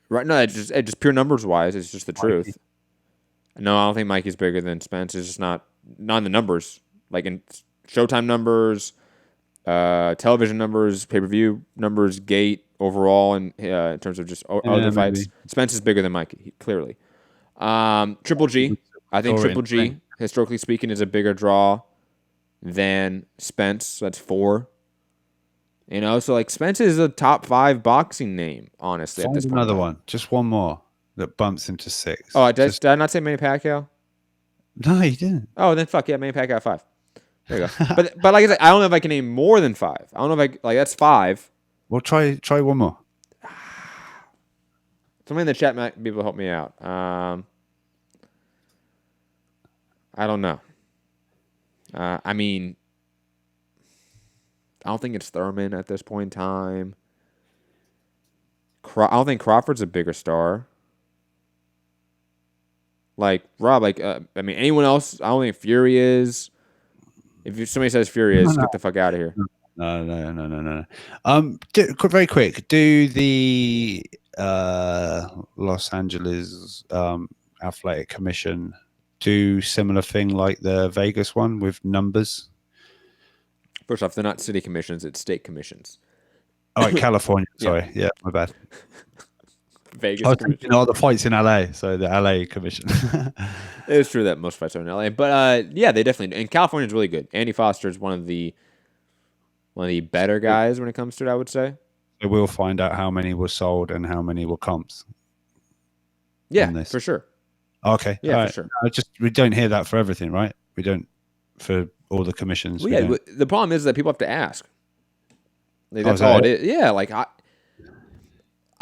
Right? No, it's just pure numbers wise. It's just the truth. No, I don't think Mikey's bigger than Spence. It's just not in the numbers. Like in Showtime numbers, television numbers, pay-per-view numbers, gate overall, and in terms of just other fights, Spence is bigger than Mikey, clearly. Triple G, I think Triple G, historically speaking, is a bigger draw than Spence. So that's 4. You know, so like Spence is a top 5 boxing name, honestly. Find at this point. Another one, just one more that bumps him to 6. Oh, did I not say Manny Pacquiao? No, you didn't. Oh, then fuck yeah, Manny Pacquiao at 5. There you go. but like I said, I don't know if I can name more than 5. I don't know if that's 5. Well, try one more. Somebody in the chat might be able to help me out. I don't know. I mean, I don't think it's Thurman at this point in time. I don't think Crawford's a bigger star. Like Rob, I mean, anyone else? I don't think Fury is. If somebody says Fury is, get the fuck out of here. No. Very quick. Do the Los Angeles Athletic Commission do similar thing like the Vegas one with numbers? First off, they're not city commissions; it's state commissions. Oh, California. Sorry, yeah, my bad. Vegas. I was thinking, the fights in LA, so the LA Commission. It is true that most fights are in LA, but yeah, they definitely do. And California is really good. Andy Foster is one of the better guys when it comes to it, I would say. So we'll find out how many were sold and how many were comps. Yeah, for sure. Okay. Yeah, for sure. We don't hear that for everything, right? We don't for all the commissions. Well, yeah, the problem is that people have to ask. Like, that's all it is. Yeah, like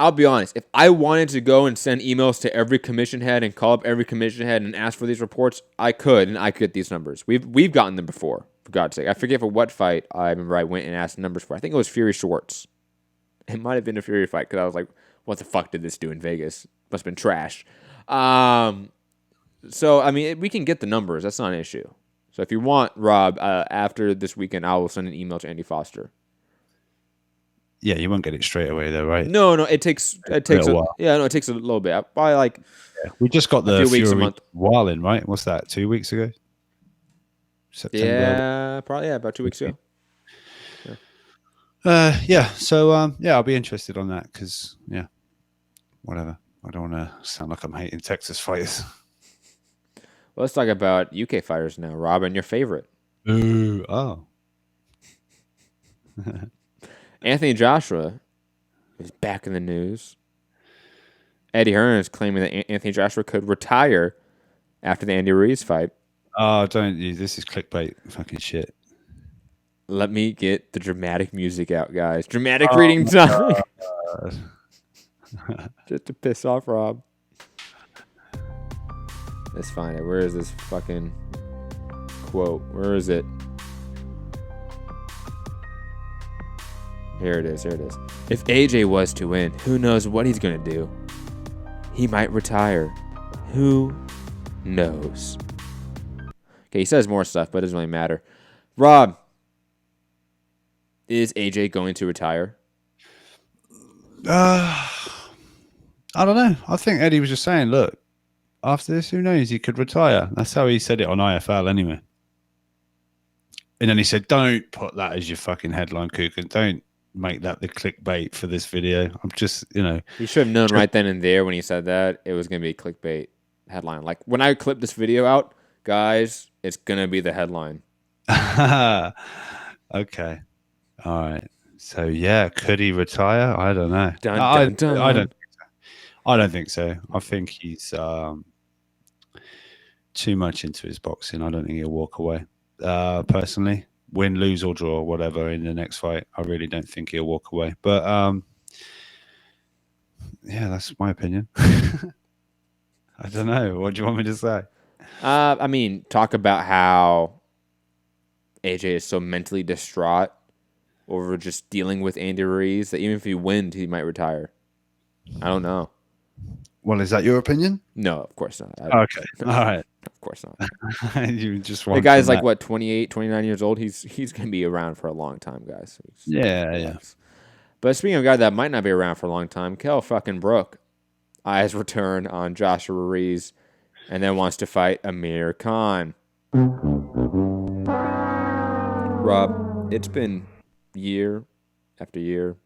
I'll be honest. If I wanted to go and send emails to every commission head and call up every commission head and ask for these reports, I could, and I could get these numbers. We've gotten them before, for God's sake. I forget for what fight I remember I went and asked numbers for. I think it was Fury Schwartz. It might have been a Fury fight because I was like, what the fuck did this do in Vegas? Must have been trash. So, I mean, we can get the numbers. That's not an issue. So if you want, Rob, after this weekend, I will send an email to Andy Foster. Yeah, you won't get it straight away though, right? No, it takes a while. Yeah, no, it takes a little bit. Probably like we just got the few weeks a month. Wilding, right? What's that? 2 weeks ago? September. Yeah, probably about 2 weeks ago. Yeah. So I'll be interested on that because whatever. I don't want to sound like I'm hating Texas fighters. Well, let's talk about UK fighters now, Robin. Your favorite? Ooh, oh. Anthony Joshua is back in the news. Eddie Hearn is claiming that Anthony Joshua could retire after the Andy Ruiz fight. Oh, don't you? This is clickbait fucking shit. Let me get the dramatic music out, guys. Dramatic reading time. Just to piss off Rob. Let's find it. Where is this fucking quote? Where is it? Here it is. Here it is. If AJ was to win, who knows what he's going to do? He might retire. Who knows? Okay, he says more stuff, but it doesn't really matter. Rob, is AJ going to retire? I don't know. I think Eddie was just saying, look, after this, who knows? He could retire. That's how he said it on IFL anyway. And then he said, don't put that as your fucking headline, Cook, and don't make that the clickbait for this video. I'm just, You should have known right then and there when he said that it was going to be a clickbait headline. Like, when I clip this video out, guys, it's going to be the headline. Okay. All right. So, yeah, could he retire? I don't know. Dun, dun, dun. I don't think so. I think he's too much into his boxing. I don't think he'll walk away. Personally, win, lose, or draw, whatever in the next fight, I really don't think he'll walk away. But yeah, that's my opinion. I don't know. What do you want me to say? I mean, talk about how AJ is so mentally distraught over just dealing with Andy Ruiz that even if he wins, he might retire. I don't know. Well, is that your opinion? No, of course not. Okay. All right. Of course not. You just want the guy's like, that. what, 28, 29 years old? He's going to be around for a long time, guys. Yeah. But speaking of a guy that might not be around for a long time, Kell fucking Brook eyes return on Joshua Ruiz and then wants to fight Amir Khan. Rob, it's been year after year.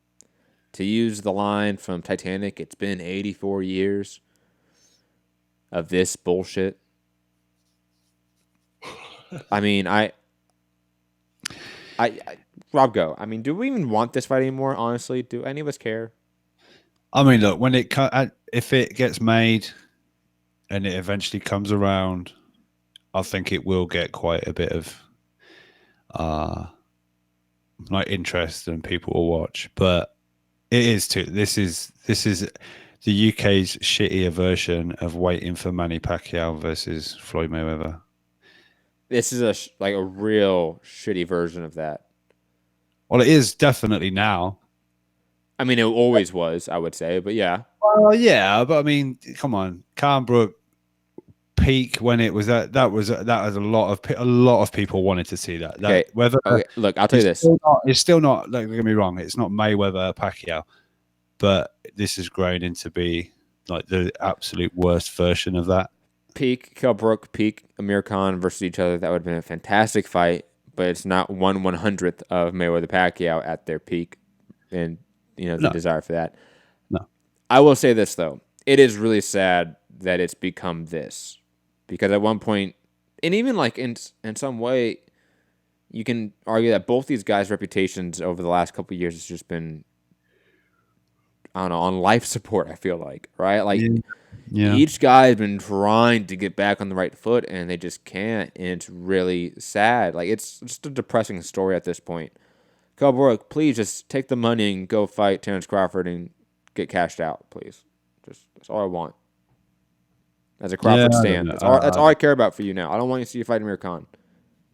To use the line from Titanic, it's been 84 years of this bullshit. I mean, Rob, go. I mean, do we even want this fight anymore? Honestly, do any of us care? I mean, look, when if it gets made and it eventually comes around, I think it will get quite a bit of like interest and people will watch. But it is too. This is the UK's shittier version of waiting for Manny Pacquiao versus Floyd Mayweather. This is a real shitty version of that. Well, it is definitely now. I mean, it always was, I would say, but yeah. Well, yeah, but I mean, come on, Kell Brook peak when it was that was a lot of people wanted to see that. Okay. Look, I'll tell you this. It's still not. Like, don't get me wrong. It's not Mayweather Pacquiao, but this has grown into be like the absolute worst version of that. Peak Kell Brook, peak Amir Khan versus each other. That would have been a fantastic fight, but it's not 1/100th of Mayweather Pacquiao at their peak, and the desire for that. No, I will say this though: it is really sad that it's become this, because at one point, and even like in some way, you can argue that both these guys' reputations over the last couple of years has just been, I don't know, on life support. I feel like, right? Like. Yeah. Each guy has been trying to get back on the right foot, and they just can't. And it's really sad. Like, it's just a depressing story at this point. Kell Brook, please just take the money and go fight Terrence Crawford and get cashed out, please. That's all I want. As a Crawford stand. That's all I care about for you now. I don't want you to see you fight Amir Khan.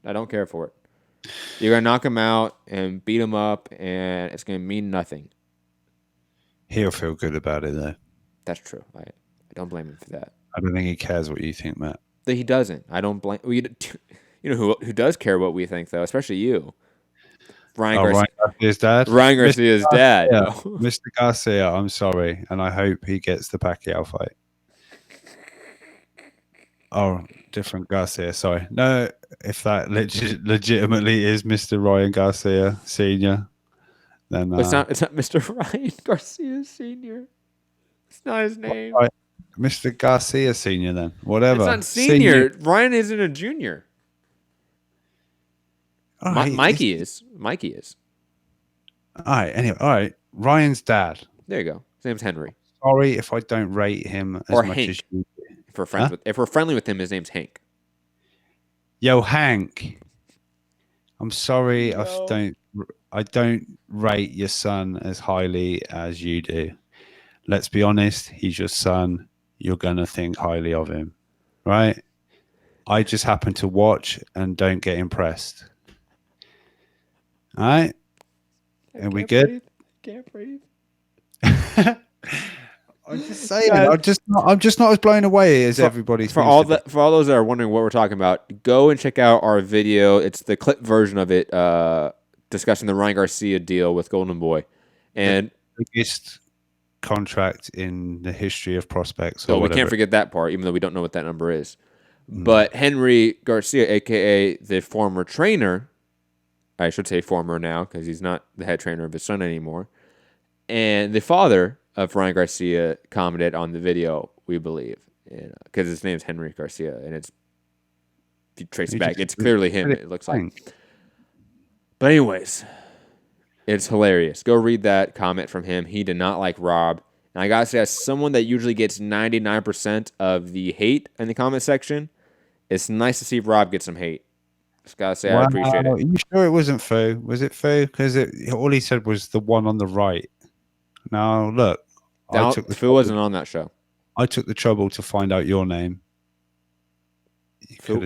I don't care for it. You're going to knock him out and beat him up, and it's going to mean nothing. He'll feel good about it, though. That's true. I don't blame him for that. I don't think he cares what you think, Matt. He doesn't. I don't blame. You know who does care what we think, though, especially you. Ryan Garcia's dad. Ryan Garcia's dad. Mr. Garcia. I'm sorry, and I hope he gets the Pacquiao fight. Oh, different Garcia. Sorry. No, if that legitimately is Mr. Ryan Garcia Senior, then it's not Mr. Ryan Garcia Senior. It's not his name. Right. Mr. Garcia Senior, then whatever. It's not senior. Ryan isn't a junior. Right, Mikey is. All right. Anyway, all right. Ryan's dad. There you go. His name's Henry. Sorry if I don't rate him as much Hank. as you do. If we're friendly with him, his name's Hank. Yo, Hank. I'm sorry, I don't rate your son as highly as you do. Let's be honest, he's your son. You're gonna think highly of him, right? I just happen to watch and don't get impressed. All right, and we good? Can't breathe. I'm just saying. I'm just not as blown away as everybody. For all those that are wondering what we're talking about, go and check out our video. It's the clip version of it, discussing the Ryan Garcia deal with Golden Boy, and the biggest contract in the history of prospects. So we can't forget that part, even though we don't know what that number is. But Henry Garcia, aka the former trainer, I should say former now because he's not the head trainer of his son anymore, and the father of Ryan Garcia commented on the video, we believe, because his name is Henry Garcia, and if you trace it back, it's clearly him, it looks like. But anyways, it's hilarious. Go read that comment from him. He did not like Rob. And I got to say, as someone that usually gets 99% of the hate in the comment section, it's nice to see Rob get some hate. Just got to say, I appreciate it. Are you sure it wasn't Fu? Was it Fu? Because all he said was the one on the right. Now, look. Fu wasn't on that show. I took the trouble to find out your name. Fu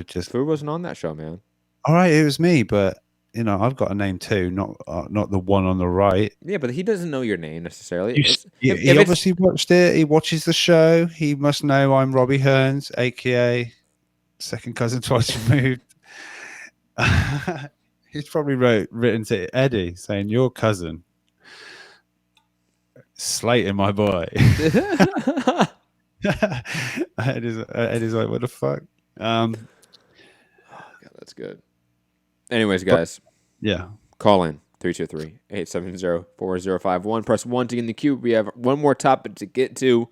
wasn't on that show, man. All right, it was me, but I've got a name too, not the one on the right. Yeah, but he doesn't know your name necessarily. He obviously watched it. He watches the show. He must know I'm Robbie Hearns, aka second cousin twice removed. He's probably written to Eddie saying, "Your cousin." Slating my boy. Eddie's like, what the fuck? Oh, God, that's good. Anyways, guys. Yeah. Call in 323-870-4051. Press 1 to get in the queue. We have one more topic to get to, and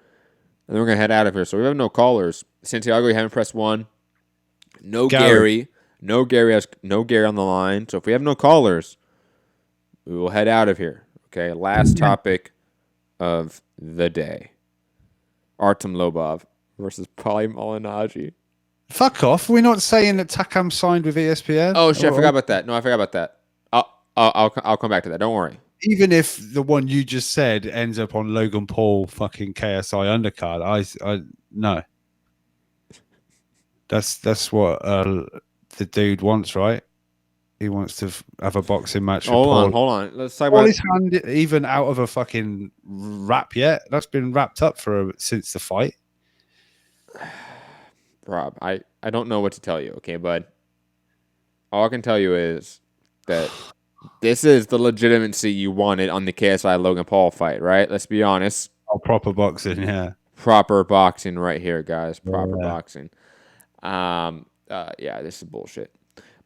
then we're going to head out of here. So we have no callers. Santiago, you haven't pressed 1. No Gary. No Gary on the line. So if we have no callers, we will head out of here. Okay, last topic of the day. Artem Lobov versus Paulie Malignaggi. Fuck off. We're not saying that Takam signed with ESPN. Oh, shit, I forgot about that. No, I forgot about that. I'll come back to that. Don't worry. Even if the one you just said ends up on Logan Paul fucking KSI undercard, I no. That's what the dude wants, right? He wants to have a boxing match. Hold on. Let's talk about his hand even out of a fucking wrap yet. That's been wrapped up since the fight. Rob, I don't know what to tell you, okay, bud? All I can tell you is that this is the legitimacy you wanted on the KSI Logan Paul fight, right? Let's be honest. Oh, proper boxing, yeah. Proper boxing right here, guys. Proper boxing. Yeah, this is bullshit.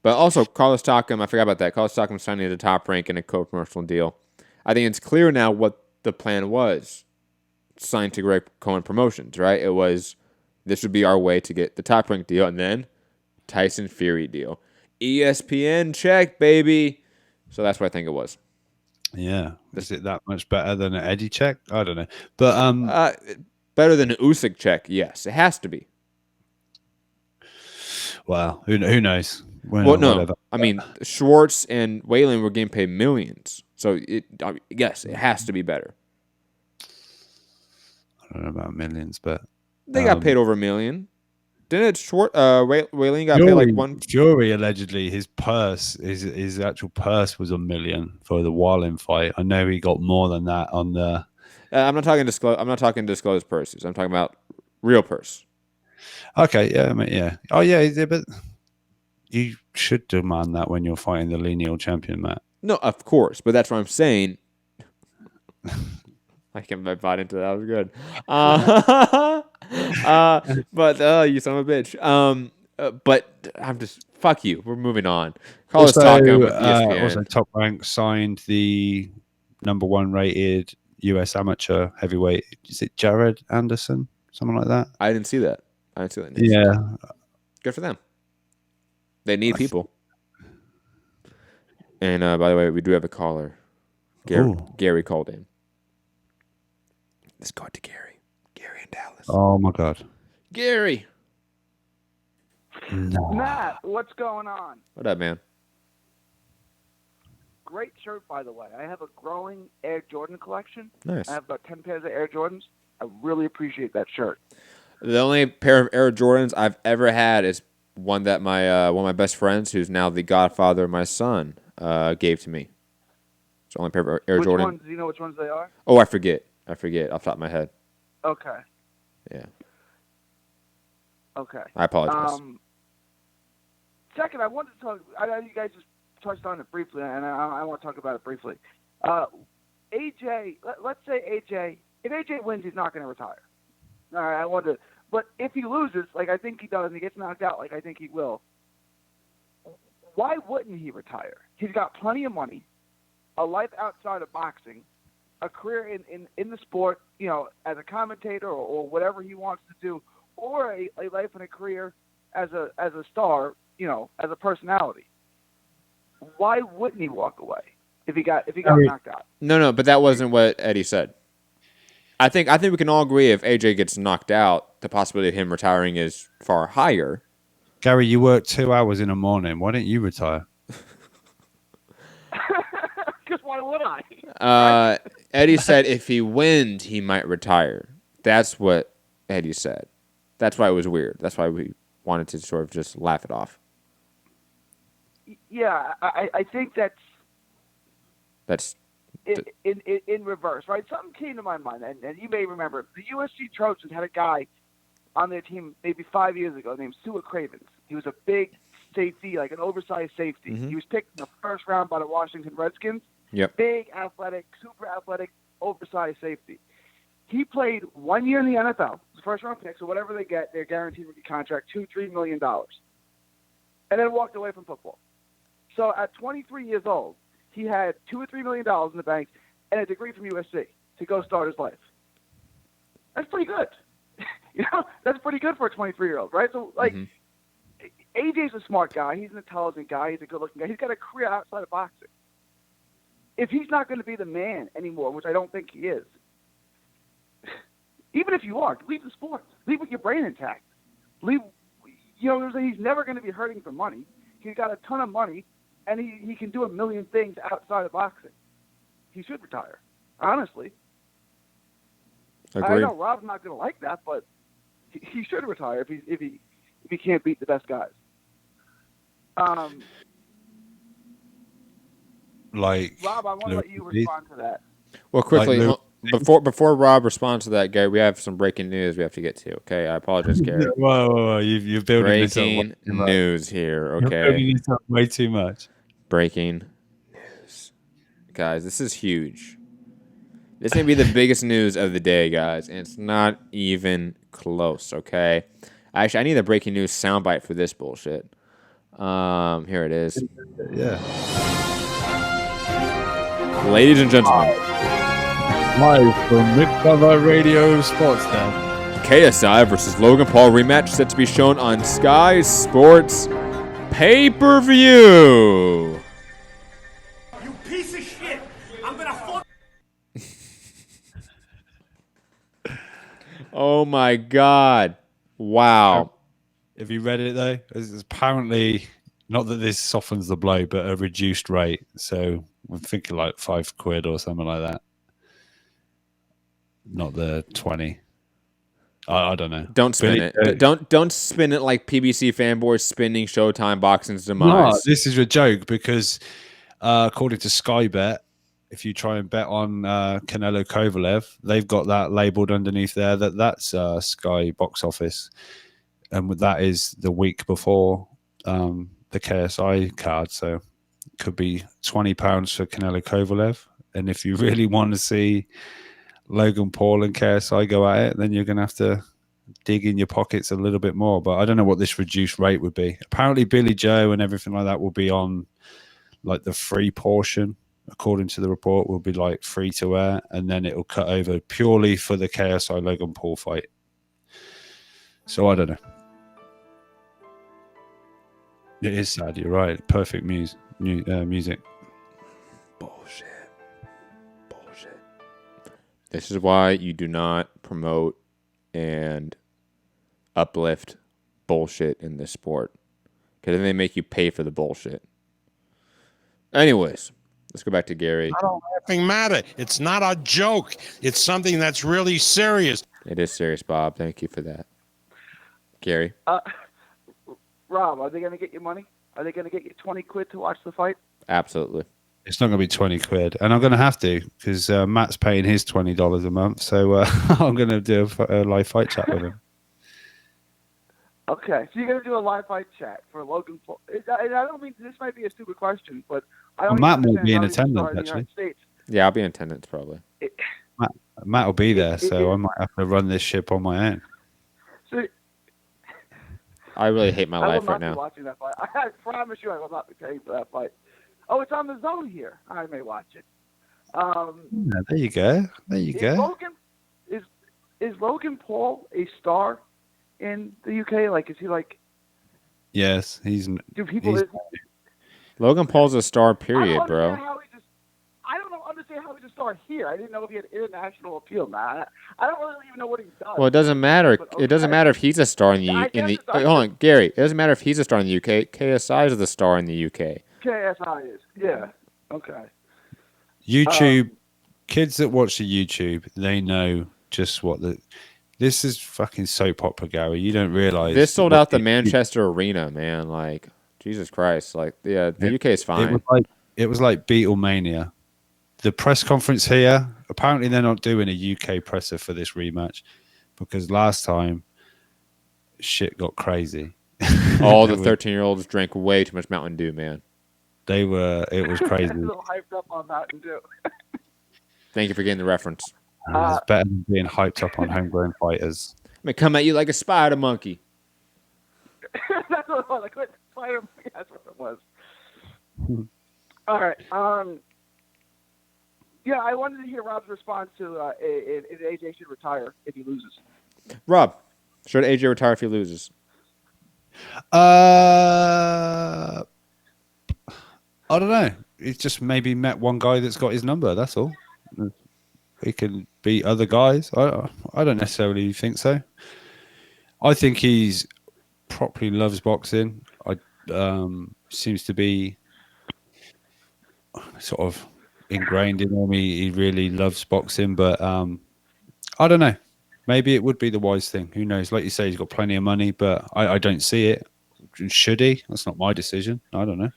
But also, Carlos Takam, I forgot about that. Carlos Takam signing the Top Rank in a co-promotional deal. I think it's clear now what the plan was. Signed to Greg Cohen Promotions, right? It was, this would be our way to get the Top Rank deal, and then Tyson Fury deal. ESPN check, baby. So that's what I think it was. Yeah. Is it that much better than an Eddie check? I don't know. But better than an Usyk check, yes. It has to be. Well, who knows? No. I mean, Schwartz and Whalen were getting paid millions. So, yes, it has to be better. I don't know about millions, but... They got paid over $1 million. Didn't Whalen got paid like one... Fury, allegedly, his actual purse was $1 million for the Wallin fight. I know he got more than that on the... I'm not talking disclosed purses. I'm talking about real purse. Okay, yeah, I mean, yeah. Oh, yeah, but... You should demand that when you're fighting the lineal champion, Matt. No, of course, but that's what I'm saying. I can't bite into that. That was good. But you son of a bitch. But I'm just fuck you. We're moving on. Also, Top Rank signed the #1 rated US amateur heavyweight. Is it Jared Anderson? Something like that. I didn't see that. Yeah. Good for them. They need people. And by the way, we do have a caller. Gary called in. Let's go to Gary. Gary in Dallas. Oh, my God. Gary. Matt, what's going on? What up, man? Great shirt, by the way. I have a growing Air Jordan collection. Nice. I have about 10 pairs of Air Jordans. I really appreciate that shirt. The only pair of Air Jordans I've ever had is one that my one of my best friends, who's now the godfather of my son, gave to me. It's the only pair of Air Which Jordan. ones? Do you know which ones they are? Oh, I forget off the top of my head. Okay. Yeah. Okay. I apologize. Second, I wanted to talk. I know you guys just touched on it briefly, and I want to talk about it briefly. AJ, let's say AJ. If AJ wins, he's not going to retire. All right, I want to. But if he loses, like I think he does, and he gets knocked out, like I think he will. Why wouldn't he retire? He's got plenty of money, a life outside of boxing, a career in the sport, you know, as a commentator or whatever he wants to do, or a life and a career as a star, you know, as a personality. Why wouldn't he walk away if he got knocked out? No, but that wasn't what Eddie said. I think we can all agree if AJ gets knocked out, the possibility of him retiring is far higher. Gary, you work 2 hours in the morning. Why don't you retire? Because why would I? Eddie said if he wins, he might retire. That's what Eddie said. That's why it was weird. That's why we wanted to sort of just laugh it off. Yeah, I think that's in reverse, right? Something came to my mind, and you may remember the USC Trojans had a guy on their team maybe 5 years ago named Stuart Cravens. He was a big safety, like an oversized safety. Mm-hmm. He was picked in the first round by the Washington Redskins. Yep. Big, athletic, super athletic, oversized safety. He played 1 year in the NFL, the first round pick, so whatever they get, their guaranteed rookie contract, $2-3 million, and then walked away from football. So at 23 years old, he had $2 or $3 million in the bank and a degree from USC to go start his life. That's pretty good. You know, that's pretty good for a 23-year-old, right? So, like, AJ's a smart guy. He's an intelligent guy. He's a good-looking guy. He's got a career outside of boxing. If he's not going to be the man anymore, which I don't think he is, even if you are, leave the sport. Leave with your brain intact. Leave. You know, he's never going to be hurting for money. He's got a ton of money, and he can do a million things outside of boxing. He should retire, honestly. Agreed. I know Rob's not going to like that, but he should retire if he can't beat the best guys. Rob, I want to let you respond to that. Well, quickly, before Rob responds to that, Gary, we have some breaking news we have to get to. Okay, I apologize, Gary. Whoa. You're building breaking news here. Okay, you're building this up way too much. Breaking news, guys. This is huge. This may be the biggest news of the day, guys, and it's not even close. Okay, actually, I need a breaking news soundbite for this bullshit. Here it is. Yeah. Ladies and gentlemen, live from Midcover Radio Sports Stand. KSI versus Logan Paul rematch set to be shown on Sky Sports pay-per-view. You piece of shit! I'm gonna fuck. Oh my God! Wow. Have you read it though? It's apparently not that this softens the blow, but a reduced rate. So I'm thinking like £5 or something like that. Not the 20. I don't know. Don't spin it. Don't spin it like PBC fanboys spinning Showtime Boxing's demise. No, this is a joke because according to Sky Bet, if you try and bet on Canelo Kovalev, they've got that labeled underneath there that's Sky box office, and that is the week before the KSI card. So it could be £20 for Canelo Kovalev, and if you really want to see Logan Paul and KSI go at it, then you're going to have to dig in your pockets a little bit more. But I don't know what this reduced rate would be. Apparently Billy Joe and everything like that will be on like the free portion, according to the report, will be like free to air, and then it'll cut over purely for the KSI Logan Paul fight. So I don't know. It is sad, you're right. Perfect music. Bullshit. This is why you do not promote and uplift bullshit in this sport. Because then they make you pay for the bullshit. Anyways, let's go back to Gary. Not a laughing matter. It's not a joke. It's something that's really serious. It is serious, Bob. Thank you for that. Gary? Rob, are they going to get you money? Are they going to get you 20 quid to watch the fight? Absolutely. It's not going to be 20 quid. And I'm going to have to because Matt's paying his $20 a month. So I'm going to do a live fight chat with him. Okay. So you're going to do a live fight chat for Logan Paul. I don't mean this might be a stupid question, but I don't Matt will understand be in how he's a star attendance, in the actually. United States. Yeah, I'll be in attendance probably. Matt will be there. So I might have to run this ship on my own. So, I really hate my life right I will not now. be watching that fight. I promise you I will not be paying for that fight. Oh, it's on the zone here. I may watch it. Yeah, there you go. There you go. Is Logan Paul a star in the UK? Like, is he like? Yes, Do people? Logan Paul's a star, period, bro. I don't understand how he's a star here. I didn't know if he had international appeal. Nah, I don't really even know what he does. Well, it doesn't matter. It doesn't matter if he's a star in the hold on, Gary. It doesn't matter if he's a star in the UK. KSI is the star in the UK. KSI is. Yeah. Okay. YouTube, kids that watch the YouTube, they know just what this is fucking soap opera, Gary. You don't realize this sold out the Manchester Arena, man. Like, Jesus Christ. Like, yeah, the UK is fine. It was like Beatlemania. The press conference here, apparently they're not doing a UK presser for this rematch because last time shit got crazy. All the 13-year-olds drank way too much Mountain Dew, man. It was crazy. A little hyped up on Mountain Dew. Thank you for getting the reference. It's better than being hyped up on homegrown fighters. I'm going to come at you like a spider monkey. That's what it was. That's what it was. All right. Yeah, I wanted to hear Rob's response to if AJ should retire if he loses. Rob, should AJ retire if he loses? I don't know. He's just maybe met one guy that's got his number. That's all. He can beat other guys. I don't necessarily think so. I think he's properly loves boxing. Seems to be sort of ingrained in him. He really loves boxing, but I don't know. Maybe it would be the wise thing. Who knows? Like you say, he's got plenty of money, but I don't see it. Should he? That's not my decision. I don't know.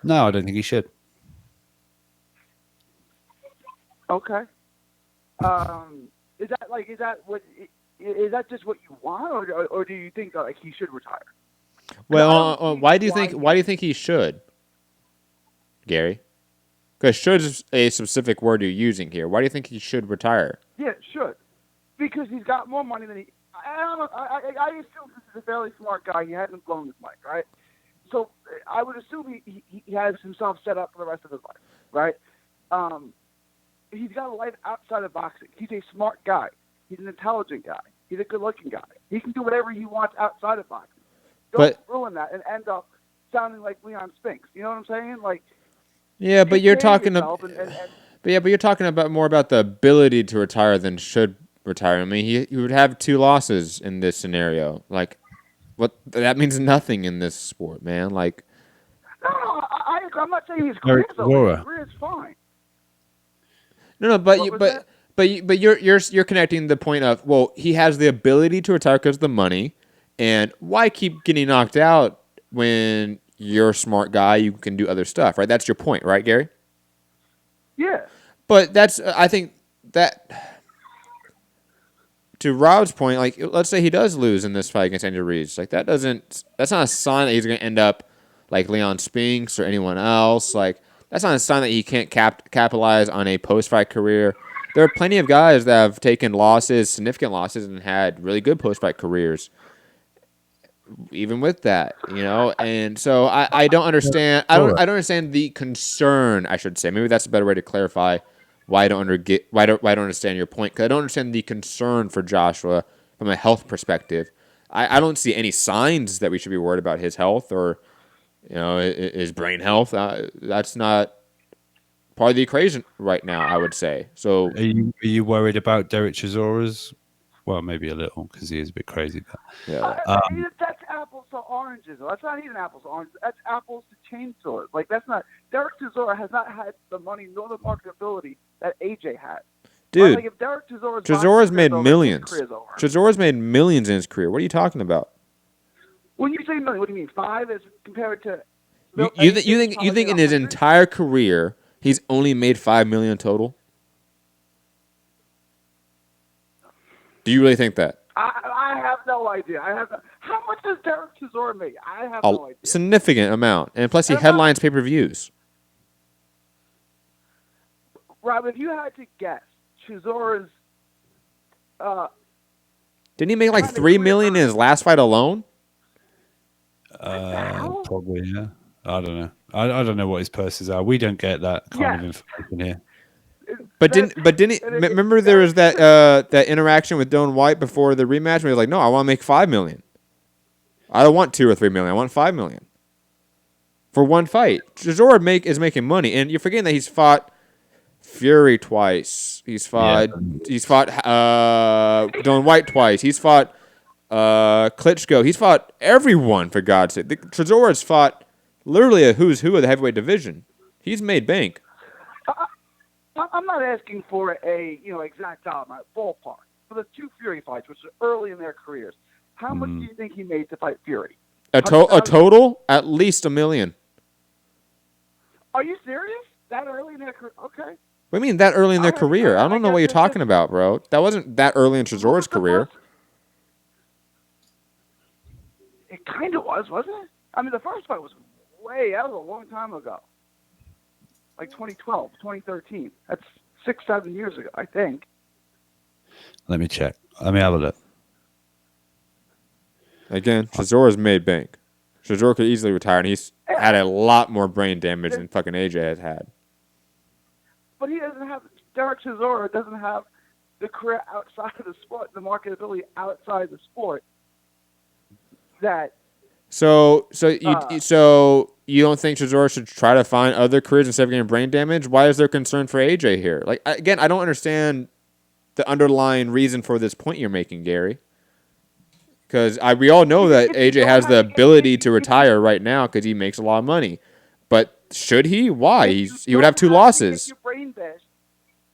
No, I don't think he should. Okay. Is that just what you want, or do you think like he should retire? Well, why do you think he should, Gary? Because "should" is a specific word you're using here. Why do you think he should retire? Yeah, should, because he's got more money than he. I don't know. I assume this is a fairly smart guy. He hasn't blown his money, right? So I would assume he has himself set up for the rest of his life, right? He's got a life outside of boxing. He's a smart guy. He's an intelligent guy. He's a good-looking guy. He can do whatever he wants outside of boxing. Don't ruin that and end up sounding like Leon Spinks. You know what I'm saying? Like, yeah, but you're talking about, but you're talking about more about the ability to retire than should retire. I mean, he would have 2 losses in this scenario. Like, what? That means nothing in this sport, man. Like, no, I'm not saying his career's over. His career's fine. No, but you're connecting the point of, well, he has the ability to retire because of the money, and why keep getting knocked out when you're a smart guy? You can do other stuff, right? That's your point, right, Gary? Yeah. But that's, I think that, to Rob's point, like, let's say he does lose in this fight against Andy Ruiz, like that's not a sign that he's going to end up like Leon Spinks or anyone else. Like, that's not a sign that he can't capitalize on a post-fight career. There are plenty of guys that have taken losses, significant losses, and had really good post-fight careers. Even with that, you know, and so I don't understand. I don't understand the concern. I should say, maybe that's a better way to clarify why I don't understand your point. Because I don't understand the concern for Joshua from a health perspective. I don't see any signs that we should be worried about his health or, you know, his brain health. That's not part of the equation right now, I would say. So, are you worried about Derek Chisora's Well, maybe a little because he is a bit crazy. But Yeah. That's apples to oranges. That's not even apples to oranges. That's apples to chainsaws. Like, that's not. Derek Chisora has not had the money nor the marketability that AJ had. Dude, like if Derek Chisora's made millions. His career's over. Chisora's made millions in his career. What are you talking about? When you say million, what do you mean? 5 as compared to? You think in his entire career he's only made $5 million total? Do you really think that? I have no idea. How much does Derek Chisora make? I have no idea. Significant amount, and plus he headlines pay-per-views. Rob, if you had to guess, Chisora's. Didn't he make like $3 million in his last fight alone? Probably, yeah. I don't know. I don't know what his purses are. We don't get that kind of information here. But didn't he? Remember there was that that interaction with Don White before the rematch where he was like, "No, I want to make $5 million. I don't want $2 or $3 million. I want $5 million for one fight." Chisora is making money, and you're forgetting that he's fought Fury twice. He's fought Don White twice. He's fought Klitschko. He's fought everyone, for God's sake. Chisora's fought literally a who's who of the heavyweight division. He's made bank. I'm not asking for a exact dollar amount, ballpark. For the 2 Fury fights, which are early in their careers, how much do you think he made to fight Fury? A total? At least $1 million. Are you serious? That early in their career? Okay. What do you mean that early in their career? I don't know what you're talking about, bro. That wasn't that early in Chisora's career. It kind of was, wasn't it? I mean, the first fight was that was a long time ago. Like 2012, 2013. That's 6-7 years ago, I think. Let me check. Let me have a look. Again, Chisora's made bank. Chisora could easily retire, and he's had a lot more brain damage than fucking AJ has had. But he doesn't have, Derek Chisora doesn't have the career outside of the sport, the marketability outside the sport that... So you don't think Chisora should try to find other careers instead of getting brain damage? Why is there concern for AJ here? Like, again, I don't understand the underlying reason for this point you're making, Gary. Because we all know that AJ has the ability to retire right now because he makes a lot of money. But should he? Why? He would have 2 losses.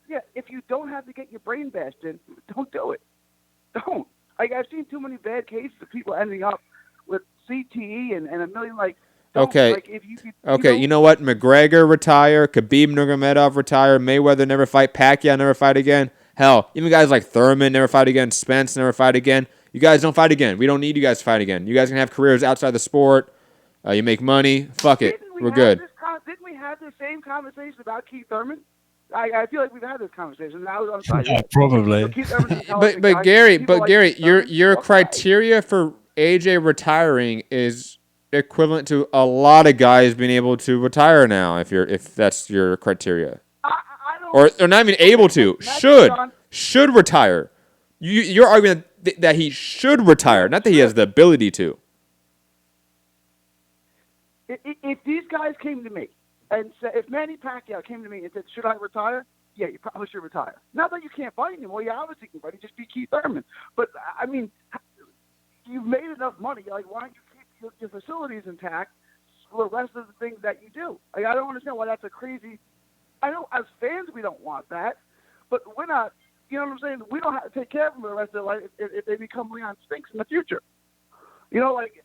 Yeah, if you don't have to get your brain bashed in, don't do it. Don't. Like, I've seen too many bad cases of people ending up with CTE and a million, like... Okay. Like, if you know what? McGregor retire. Khabib Nurmagomedov retire. Mayweather never fight. Pacquiao never fight again. Hell, even guys like Thurman never fight again. Spence never fight again. You guys don't fight again. We don't need you guys to fight again. You guys can have careers outside the sport. You make money. Fuck it. We're good. Didn't we have the same conversation about Keith Thurman? I feel like we've had this conversation. Now I'm sorry. Yeah, probably. But Gary, your criteria for AJ retiring is equivalent to a lot of guys being able to retire now. If that's your criteria, or not even able to, should retire. You're arguing that he should retire, not that he has the ability to. If these guys came to me and said, if Manny Pacquiao came to me and said, should I retire? Yeah, you probably should retire. Not that you can't fight anymore. You obviously can fight. You just be Keith Thurman. But, I mean, you've made enough money. Like, why don't you keep your facilities intact for the rest of the things that you do? Like, I don't understand why that's a crazy... I know as fans we don't want that, but we're not... You know what I'm saying? We don't have to take care of them for the rest of their life if they become Leon Spinks in the future. You know, like...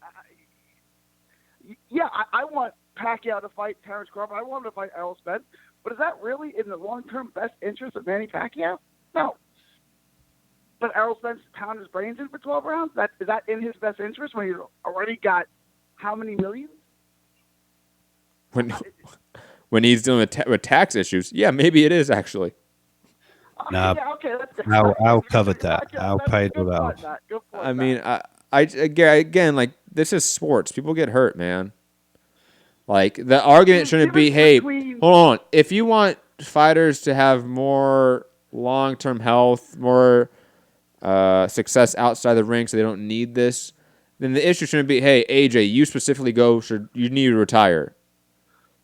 I want Pacquiao to fight Terrence Crawford. I want him to fight Errol Spence. But is that really in the long-term best interest of Manny Pacquiao? No. But Errol Spence pound his brains in for 12 rounds? Is that in his best interest when he's already got how many millions? When he's dealing with tax issues, yeah, maybe it is actually. No, Al covered that. Al paid for that. I mean, again, like, this is sports. People get hurt, man. Like, the argument shouldn't be, hey, hold on. If you want fighters to have more long-term health, more success outside the ring so they don't need this, then the issue shouldn't be, hey, AJ, you specifically you need to retire.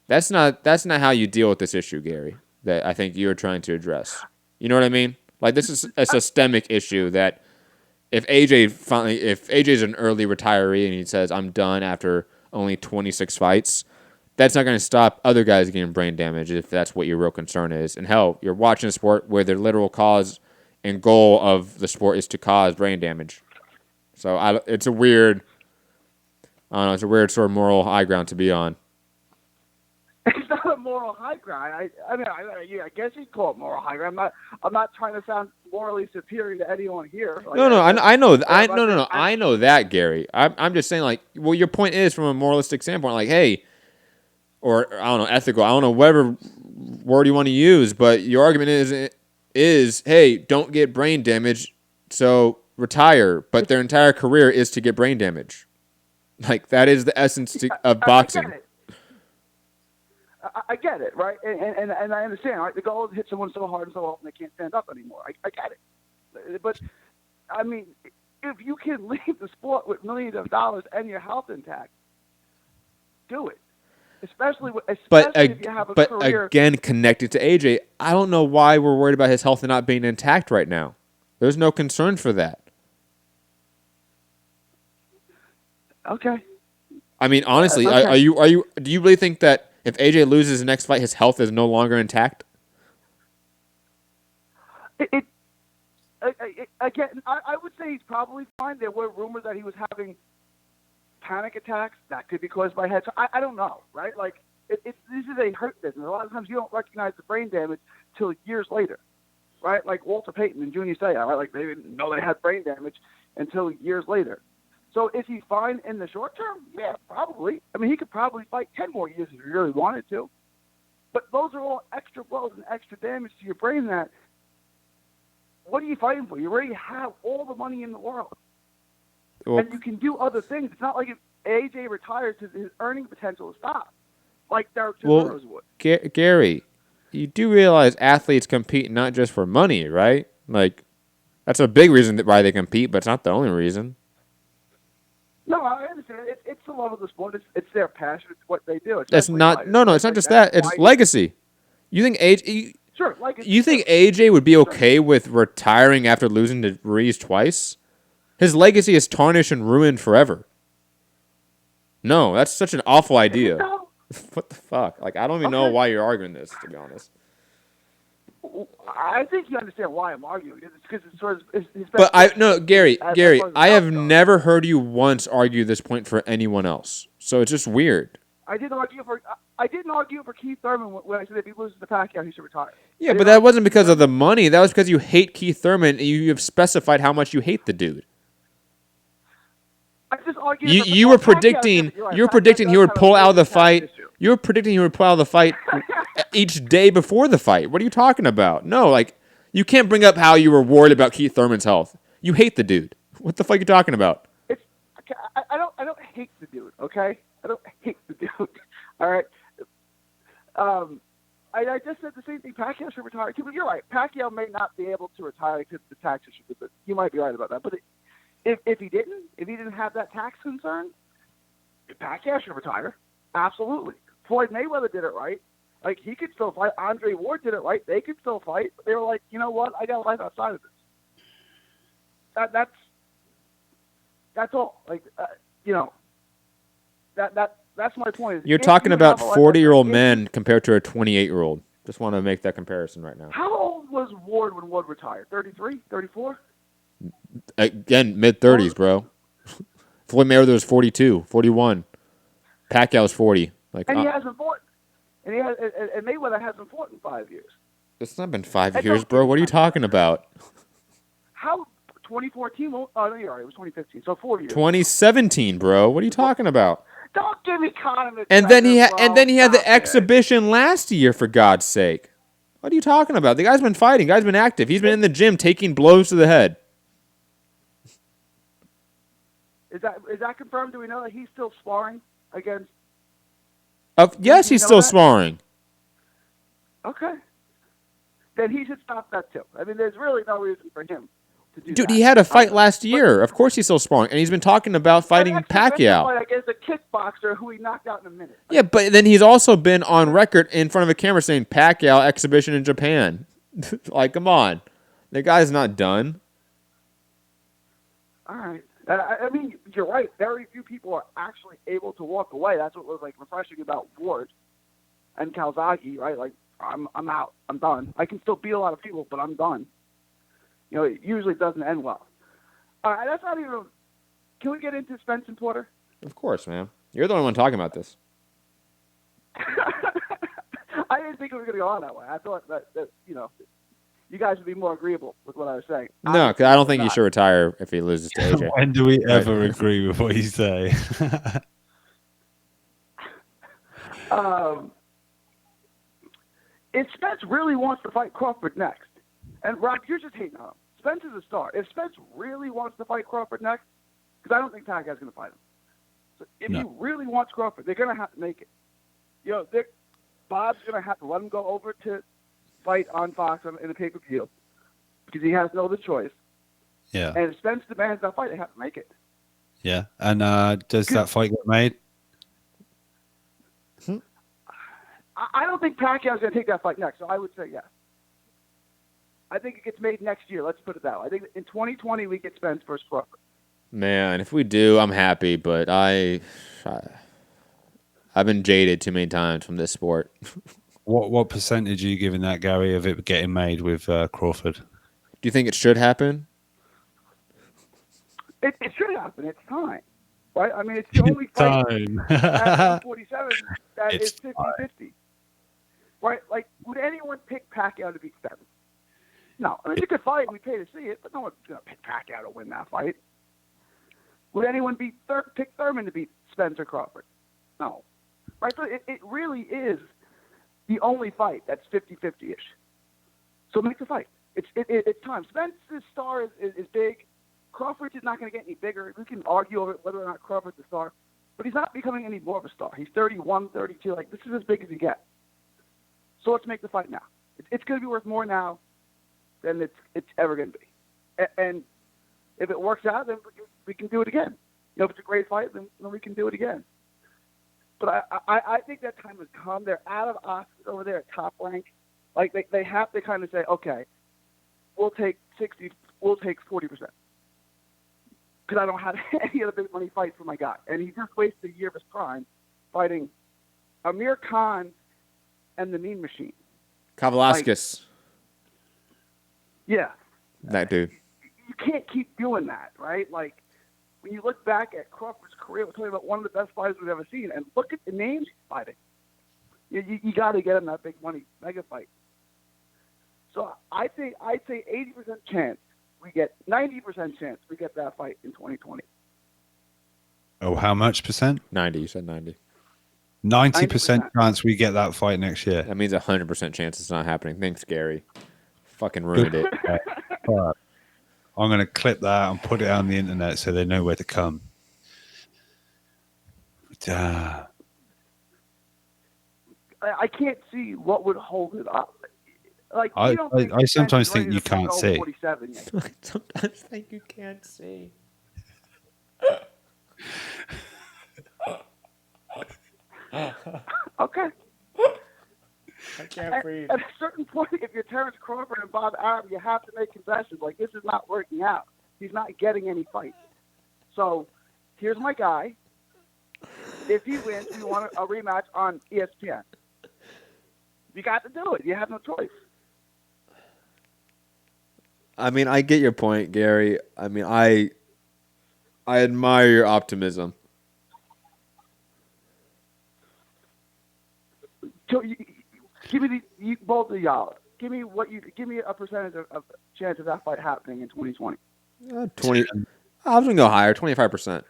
That's not how you deal with this issue, Gary, that I think you're trying to address. You know what I mean? Like, this is a systemic issue that if AJ's an early retiree and he says I'm done after only 26 fights, that's not going to stop other guys getting brain damage if that's what your real concern is. And hell, you're watching a sport where the literal cause and goal of the sport is to cause brain damage. So it's a weird, I don't know, it's a weird sort of moral high ground to be on. It's not a moral high ground. I guess you'd call it moral high ground. I'm not trying to sound morally superior to anyone here. Like, I know that, Gary. I'm just saying, like, well, your point is from a moralistic standpoint, like, hey, or I don't know, ethical. I don't know whatever word you want to use, but your argument is, hey, don't get brain damage, so retire. But their entire career is to get brain damage. Like that is the essence of boxing. I get it, right? And I understand, right? The goal is to hit someone so hard and so often they can't stand up anymore. I get it. But, I mean, if you can leave the sport with millions of dollars and your health intact, do it. Especially if you have a career. But again, connected to AJ, I don't know why we're worried about his health not being intact right now. There's no concern for that. Okay. I mean, honestly, okay. do you really think that if AJ loses his next fight, his health is no longer intact? Again, I would say he's probably fine. There were rumors that he was having panic attacks. That could be caused by head. So I don't know, right? Like, this is a hurt business. A lot of times you don't recognize the brain damage till years later, right? Like Walter Payton and Junior Seau, right? Like they didn't know they had brain damage until years later. So is he fine in the short term? Yeah, probably. I mean, he could probably fight 10 more years if he really wanted to. But those are all extra blows and extra damage to your brain that, what are you fighting for? You already have all the money in the world. Well, and you can do other things. It's not like if AJ retires, his earning potential will stop, like Derek Chisora would. Gary, you do realize athletes compete not just for money, right? Like, that's a big reason why they compete, but it's not the only reason. No, I understand. It's the love of the sport. It's their passion. It's what they do. It's not. No, it's not just that. It's legacy. You think AJ? Sure. Legacy. You think AJ would be okay with retiring after losing to Ruiz twice? His legacy is tarnished and ruined forever. No, that's such an awful idea. What the fuck? Like, I don't even know why you're arguing this, to be honest. I think you understand why I'm arguing. It's because it's sort of. But Gary, I have never heard you once argue this point for anyone else. So it's just weird. I didn't argue for Keith Thurman when I said if he loses to Pacquiao, he should retire. Yeah, but that wasn't because of the money. That was because you hate Keith Thurman. And you have specified how much you hate the dude. I just argued. You were predicting. You were predicting he would pull out of the fight. You were predicting he would pull out of the fight each day before the fight. What are you talking about? No, like, you can't bring up how you were worried about Keith Thurman's health. You hate the dude. What the fuck are you talking about? I don't hate the dude, okay? I don't hate the dude. All right. I just said the same thing. Pacquiao should retire too, but you're right. Pacquiao may not be able to retire because the tax issue, but you might be right about that. But if he didn't have that tax concern, Pacquiao should retire. Absolutely. Floyd Mayweather did it right. Like, he could still fight. Andre Ward did it right. They could still fight. But they were like, you know what? I got a life outside of this. That's all. Like, that's my point. You're talking about 40-year-old men compared to a 28-year-old. Just want to make that comparison right now. How old was Ward when Ward retired? 33? 34? Again, mid-30s, bro. Floyd Mayweather was 42, 41. Pacquiao was 40. Like, and he hasn't fought. And Mayweather hasn't fought in 5 years. It's not been 5 years, bro. What are you talking about? How? 2014? Oh, no, you're right. It was 2015. So 4 years. 2017, bro. What are you talking about? Don't give me Conor. And then he had the exhibition last year, for God's sake. What are you talking about? The guy's been fighting. The guy's been active. He's been in the gym taking blows to the head. Is that confirmed? Do we know that he's still sparring against? Yes, he's still sparring. Okay. Then he should stop that too. I mean, there's really no reason for him to do that. Dude, he had a fight last year. Of course he's still sparring. And he's been talking about fighting Pacquiao. Fight against a kickboxer who he knocked out in a minute. Yeah, but then he's also been on record in front of a camera saying Pacquiao exhibition in Japan. Like, come on. The guy's not done. All right. I mean, you're right. Very few people are actually able to walk away. That's what was like refreshing about Ward and Calzaghe, right? Like, I'm out. I'm done. I can still beat a lot of people, but I'm done. You know, it usually doesn't end well. All right, that's not even. Can we get into Spence and Porter? Of course, man. You're the only one talking about this. I didn't think it was going to go on that way. I thought that you know, you guys would be more agreeable with what I was saying. No, because I don't think he should retire if he loses to AJ. When do we ever agree with what you say? If Spence really wants to fight Crawford next, and Rob, you're just hating on him. Spence is a star. If Spence really wants to fight Crawford next, because I don't think Pacquiao's going to fight him. So if he really wants Crawford, they're going to have to make it. You know, Bob's going to have to let him go over to fight on Fox in the pay-per-view because he has no other choice. Yeah. And if Spence demands that fight, they have to make it. Yeah. And does that fight get made? I don't think Pacquiao's going to take that fight next, so I would say yes. I think it gets made next year. Let's put it that way. I think in 2020 we get Spence versus Crawford. Man, if we do, I'm happy, but I've been jaded too many times from this sport. What percentage are you giving that, Gary, of it getting made with Crawford? Do you think it should happen? It should happen. It's time. Right? I mean, it's the only fight at 147 that is 50-50. Right? Like, would anyone pick Pacquiao to beat Spence? No. I mean, it's a good fight. We pay to see it, but no one's going to pick Pacquiao to win that fight. Would anyone pick Thurman to beat Spence or Crawford? No. Right? So it really is the only fight that's 50-50-ish. So make the fight. It's time. Spence's star is big. Crawford is not going to get any bigger. We can argue over whether or not Crawford's a star, but he's not becoming any more of a star. He's 31, 32. Like, this is as big as he gets. So let's make the fight now. It's going to be worth more now than it's ever going to be. And if it works out, then we can do it again. You know, if it's a great fight, then we can do it again. But I think that time has come. They're out of Oscar over there at Top Rank. Like, they have to kind of say, okay, we'll take 60, we'll take 40%. Because I don't have any other big money fight for my guy. And he just wasted a year of his prime fighting Amir Khan and the Mean Machine. Kavalauskas. Yeah. That dude. You can't keep doing that, right? Like, when you look back at Crawford's career, we're talking about one of the best fighters we've ever seen. And look at the names he's fighting. You got to get him that big money mega fight. So I'd say 80% chance we get 90% chance we get that fight in 2020. Oh, how much percent? 90. You said 90. 90% chance we get that fight next year. That means 100% chance it's not happening. Thanks, Gary. Fucking ruined it. Right. I'm going to clip that and put it on the internet so they know where to come. I can't see what would hold it up. Like, I sometimes think you can't see. I sometimes think you can't see. Okay. I can't breathe. At a certain point, if you're Terrence Crawford and Bob Arum, you have to make concessions. Like, this is not working out. He's not getting any fights. So, here's my guy. If he wins, we want a rematch on ESPN. You got to do it. You have no choice. I mean, I get your point, Gary. I mean, I admire your optimism. So give me both of y'all. Give me a percentage of chance of that fight happening in 2020. 20. I was gonna go higher, 25%.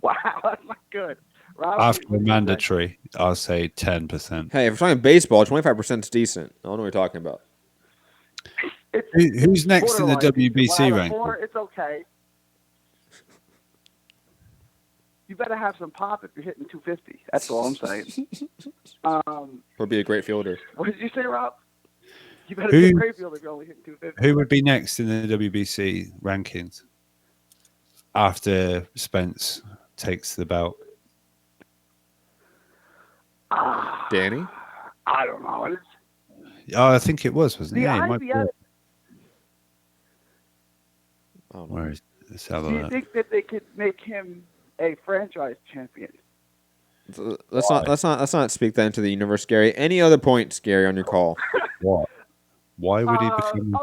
Wow, that's not good. Rob, After the mandatory, I'll say 10%. Hey, if we're talking baseball, 25% is decent. I don't know what you're talking about. Who's next in the WBC rank? It's okay. You better have some pop if you're hitting 250. That's all I'm saying. Or be a great fielder. What did you say, Rob? You better be a great fielder if you're only hitting 250. Who would be next in the WBC rankings after Spence takes the belt? Danny? I don't know. Oh, I think it was, wasn't it? Yeah, IBF, Where is? Let's have a Do you look. think that they could make him a franchise champion? Let's not speak that into the universe, Gary. Any other points, Gary, on your call? What? Why would he become?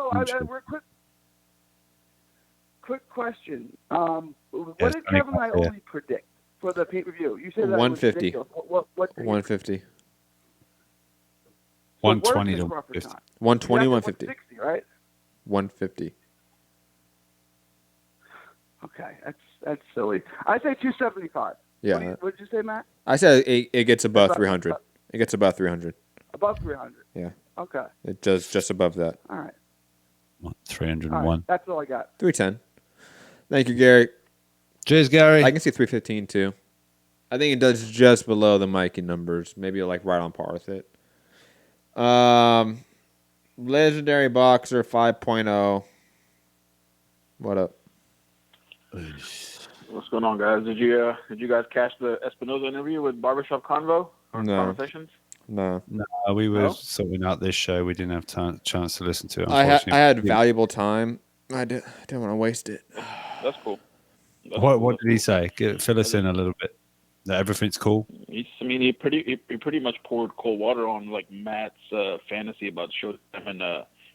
Quick question. What did Kevin and I only predict for the pay-per-view? You said that 150. Was ridiculous. What 150. 120 to 150. 120, 150. 160, right? 150. Okay, that's silly. I say 275. Yeah. What did you say, Matt? I said it gets above 300. It gets above 300. Above 300. Yeah. Okay. It does just above that. All right. 301. All right. That's all I got. 310. Thank you, Gary. Cheers, Gary. I can see 315 too. I think it does just below the Mikey numbers. Maybe like right on par with it. Legendary Boxer 5.0. What up? What's going on, guys? Did you guys catch the Espinoza interview with Barbershop Convo or Conversations? No, we were sorting out this show. We didn't have chance to listen to it. I had valuable time. I didn't want to waste it. That's cool. What did he say? Fill us in a little bit. That everything's cool. He pretty much poured cold water on like Matt's fantasy about Showtime and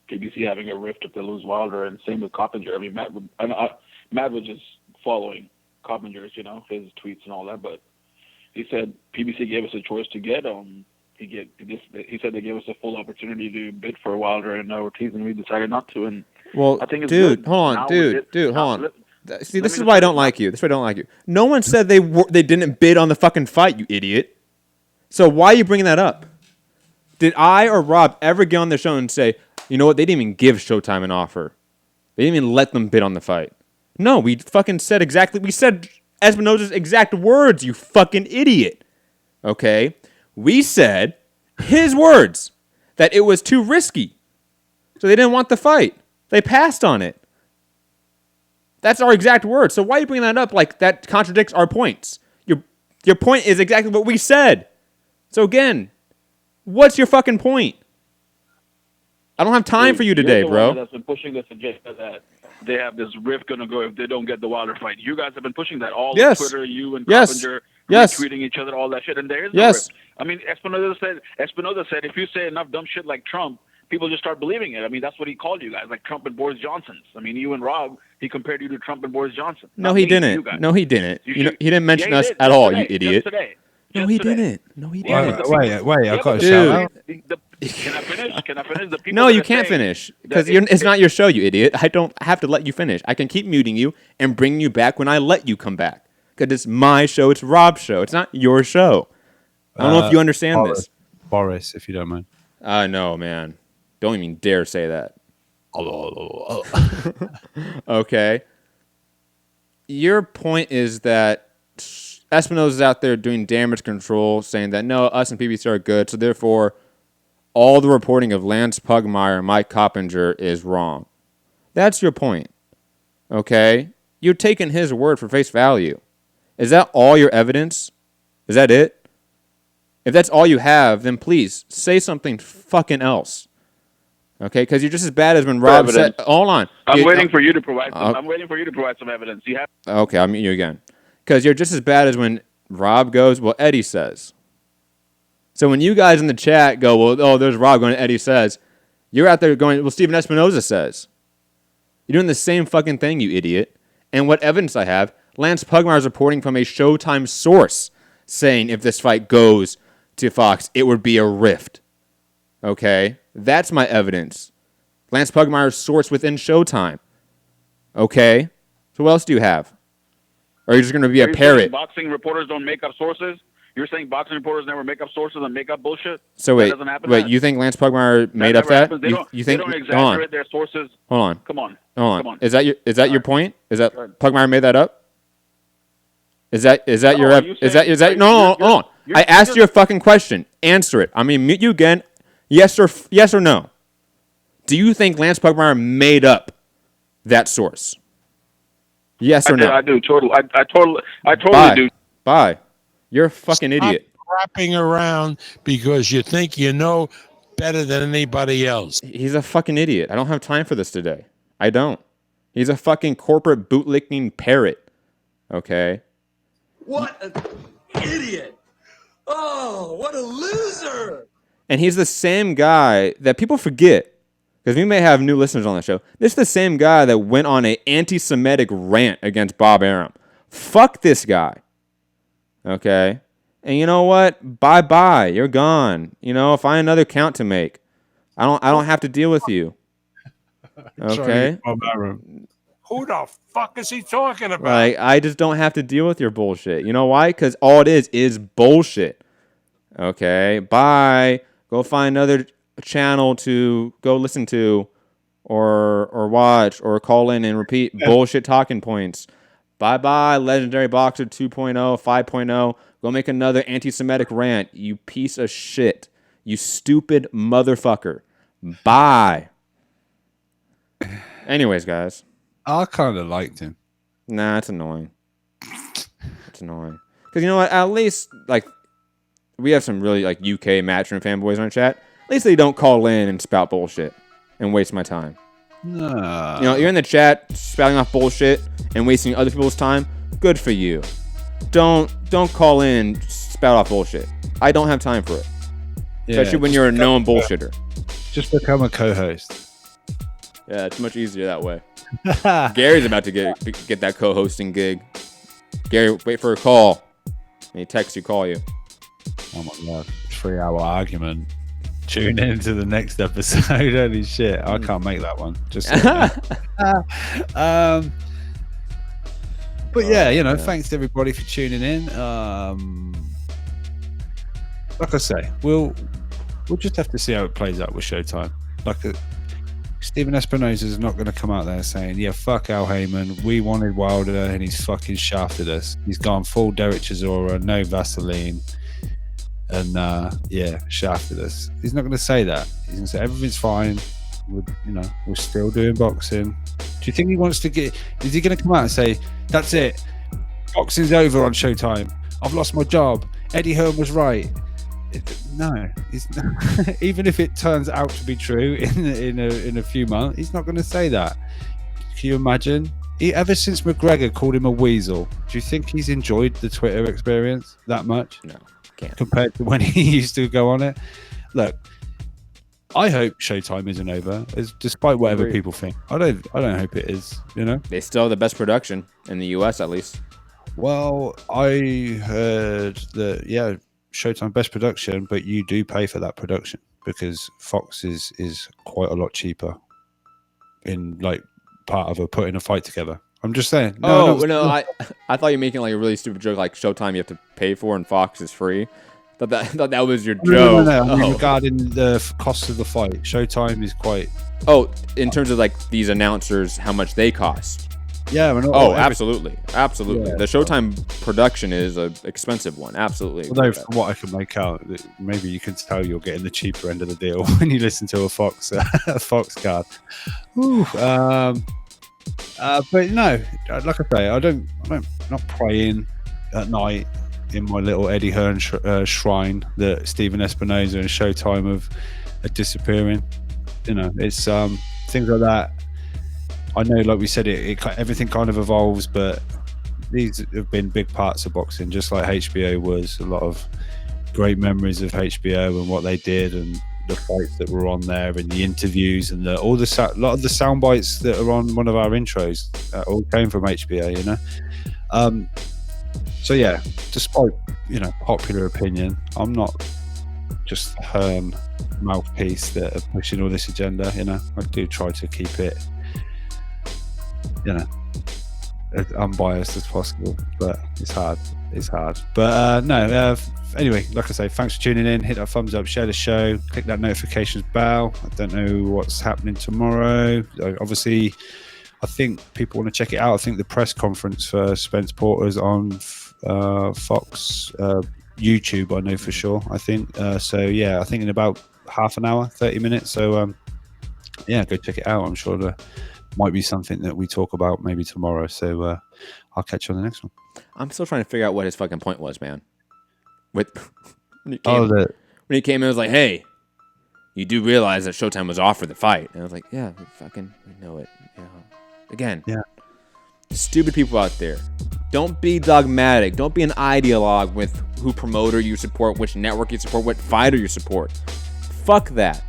PBC having a rift if they lose Wilder, and same with Coppinger. I mean, Matt was just following Coppinger's, his tweets and all that, but he said PBC gave us a choice to get he said they gave us a full opportunity to bid for Wilder and Ortiz, and we decided not to. And I think it's good. Hold on, hold on. See, this is why I don't like you. No one said they didn't bid on the fucking fight, you idiot. So why are you bringing that up? Did I or Rob ever get on the show and say, you know what, they didn't even give Showtime an offer. They didn't even let them bid on the fight. No, we fucking said we said Espinoza's exact words, you fucking idiot. Okay? We said his words, that it was too risky. So they didn't want the fight. They passed on it. That's our exact words. So why are you bringing that up like that contradicts our points? Your point is exactly what we said. So again, what's your fucking point? I don't have time for you today, bro. That's been pushing this agenda that they have this rift going to go if they don't get the Wilder fight. You guys have been pushing that all on Twitter, you and Coppinger, retweeting each other, all that shit, and there is no rift. I mean, Espinoza said if you say enough dumb shit like Trump, people just start believing it. I mean, that's what he called you guys, like Trump and Boris Johnson. I mean, you and Rob, he compared you to Trump and Boris Johnson. No, he didn't. No, he didn't. He didn't mention us at all, you idiot. No, he didn't. No, he didn't. Wait, I've got a shout out. Can I finish? The people no, you can't finish because it's not your show, you idiot. I don't have to let you finish. I can keep muting you and bringing you back when I let you come back because it's my show. It's Rob's show. It's not your show. I don't know if you understand this. Boris, if you don't mind. No, man. Don't even dare say that. Okay. Your point is that Espinoza's out there doing damage control, saying that, no, us and PBC are good, so therefore all the reporting of Lance Pugmire and Mike Coppinger is wrong. That's your point. Okay? You're taking his word for face value. Is that all your evidence? Is that it? If that's all you have, then please say something fucking else. Okay, because you're just as bad as when Rob said. Hold on. I'm waiting for you to provide. I'm waiting for you to provide some evidence. You have. Okay, I'll mute you again. Because you're just as bad as when Rob goes, well, Eddie says. So when you guys in the chat go, well, oh, there's Rob going, Eddie says, you're out there going, well, Steven Espinoza says. You're doing the same fucking thing, you idiot. And what evidence I have, Lance Pugmire is reporting from a Showtime source saying if this fight goes to Fox, it would be a rift. Okay? That's my evidence. Lance Pugmire's source within Showtime. Okay? So what else do you have? Or are you just going to be a parrot? Boxing reporters don't make up sources? You're saying boxing reporters never make up sources and make up bullshit? So wait, you think Lance Pugmire made up that? You think? They don't exaggerate their sources. Hold on. Come on. Hold on. Is that your point? Is that Pugmire made that up? Is that your no, hold on. I asked you a fucking question. Answer it. I'm gonna mute you again. Yes or no? Do you think Lance Pugmire made up that source? Yes or no? I do. I totally do. Bye. You're a fucking idiot. Stop wrapping around because you think you know better than anybody else. He's a fucking idiot. I don't have time for this today. I don't. He's a fucking corporate bootlicking parrot. Okay? What an idiot! Oh, what a loser! And he's the same guy that people forget, because we may have new listeners on the show. This is the same guy that went on an anti-Semitic rant against Bob Arum. Fuck this guy. Okay? And you know what? Bye-bye. You're gone. You know, find another count to make. I don't have to deal with you. Okay? Who the fuck is he talking about? Like, I just don't have to deal with your bullshit. You know why? Because all it is bullshit. Okay? Bye. Go find another channel to go listen to or watch or call in and repeat bullshit talking points. Bye-bye, Legendary Boxer 2.0, 5.0. Go make another anti-Semitic rant, you piece of shit. You stupid motherfucker. Bye. Anyways, guys. I kind of liked him. Nah, it's annoying. It's annoying. Because you know what? At least, like, we have some really, like, UK Matchroom fanboys on our chat. At least they don't call in and spout bullshit and waste my time. No. You know, you're in the chat spouting off bullshit and wasting other people's time. Good for you. Don't call in and spout off bullshit. I don't have time for it. Yeah, especially when you're a known bullshitter. Just become a co-host. Yeah, it's much easier that way. Gary's about to get that co-hosting gig. Gary, wait for a call. And he texts you, call you. Oh my god, 3-hour argument. Tune in to the next episode. Holy shit, I can't make that one. Just but yeah, you know, thanks to everybody for tuning in. Like I say, we'll just have to see how it plays out with Showtime. Like Stephen Espinosa is not going to come out there saying, yeah, fuck Al Heyman, we wanted Wilder and he's fucking shafted us. He's gone full Derek Chisora, no Vaseline, and yeah, shafted us. He's not going to say that. He's going to say everything's fine. We're still doing boxing. Do you think he wants to get? Is he going to come out and say, that's it, boxing's over on Showtime, I've lost my job, Eddie Hearn was right? No, he's not. Even if it turns out to be true in a few months, he's not going to say that. Can you imagine? Ever since McGregor called him a weasel, do you think he's enjoyed the Twitter experience that much? No, can't. Compared to when he used to go on it. Look, I hope Showtime isn't over, despite whatever people think. I don't hope it is. You know, they still have the best production in the U.S. at least. Well, I heard that Showtime best production, but you do pay for that production because Fox is quite a lot cheaper in like part of putting a fight together. I'm just saying. No, I thought you were making like a really stupid joke, like Showtime you have to pay for and Fox is free. I thought that was your joke. No. I mean, regarding the cost of the fight, Showtime is quite. Oh, in terms of like these announcers, how much they cost. Yeah. Absolutely. Yeah. The Showtime production is an expensive one. Absolutely. Although from what I can make out, maybe you can tell you're getting the cheaper end of the deal when you listen to a Fox card. Ooh, but no, like I say, I'm not praying at night in my little Eddie Hearn shrine that Stephen Espinosa and Showtime are disappearing. You know, it's things like that. I know, like we said, everything kind of evolves, but these have been big parts of boxing, just like HBO was. A lot of great memories of HBO and what they did, and the fights that were on there, and the interviews, and a lot of the sound bites that are on one of our intros all came from HBO. You know, so yeah. Despite popular opinion, I'm not just the Hearn mouthpiece that are pushing all this agenda. You know, I do try to keep it, as unbiased as possible, but it's hard. But anyway, like I say, thanks for tuning in. Hit that thumbs up, share the show, click that notifications bell. I don't know what's happening tomorrow. Obviously, I think people want to check it out. I think the press conference for Spence Porter's on Fox YouTube, I know for sure. I think so. Yeah, I think in about half an hour, 30 minutes. So yeah, go check it out. I'm sure there might be something that we talk about maybe tomorrow. So I'll catch you on the next one. I'm still trying to figure out what his fucking point was, man. When he came in, it was like, hey, you do realize that Showtime was offered the fight. And I was like, yeah, we know it. Again, Yeah. stupid people out there. Don't be dogmatic. Don't be an ideologue with who promoter you support, which network you support, what fighter you support. Fuck that.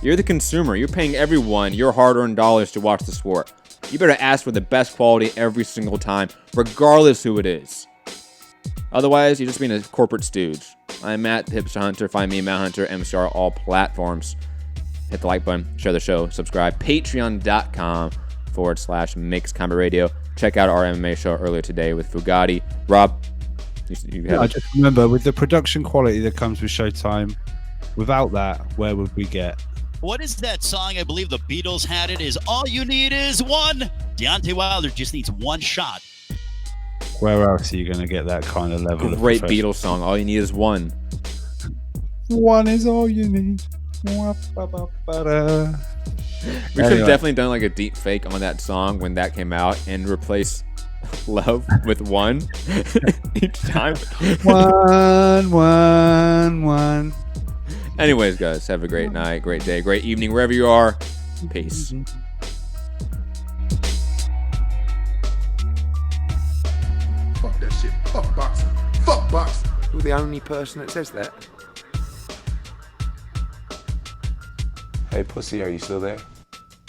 You're the consumer. You're paying everyone your hard-earned dollars to watch the sport. You better ask for the best quality every single time, regardless who it is. Otherwise, you're just being a corporate stooge. I'm Matt the Hipster Hunter. Find me, Matt Hunter, MCR, all platforms. Hit the like button, share the show, subscribe. Patreon.com/Mixed Combat Radio. Check out our MMA show earlier today with Fugatti. Rob, you have I just remember, with the production quality that comes with Showtime, without that, where would we get? What is that song? I believe the Beatles had it. Is all you need is one. Deontay Wilder just needs one shot. Where else are you going to get that kind of level great of Beatles song. All you need is one. One is all you need. We Anyway. could have definitely done like a deep fake on that song when that came out and replace love with one each time. One. Anyways, guys, have a great night, great day, great evening, wherever you are. Peace. Fuck that shit. Fuck boxing. Fuck boxing. You're the only person that says that. Hey, pussy, are you still there?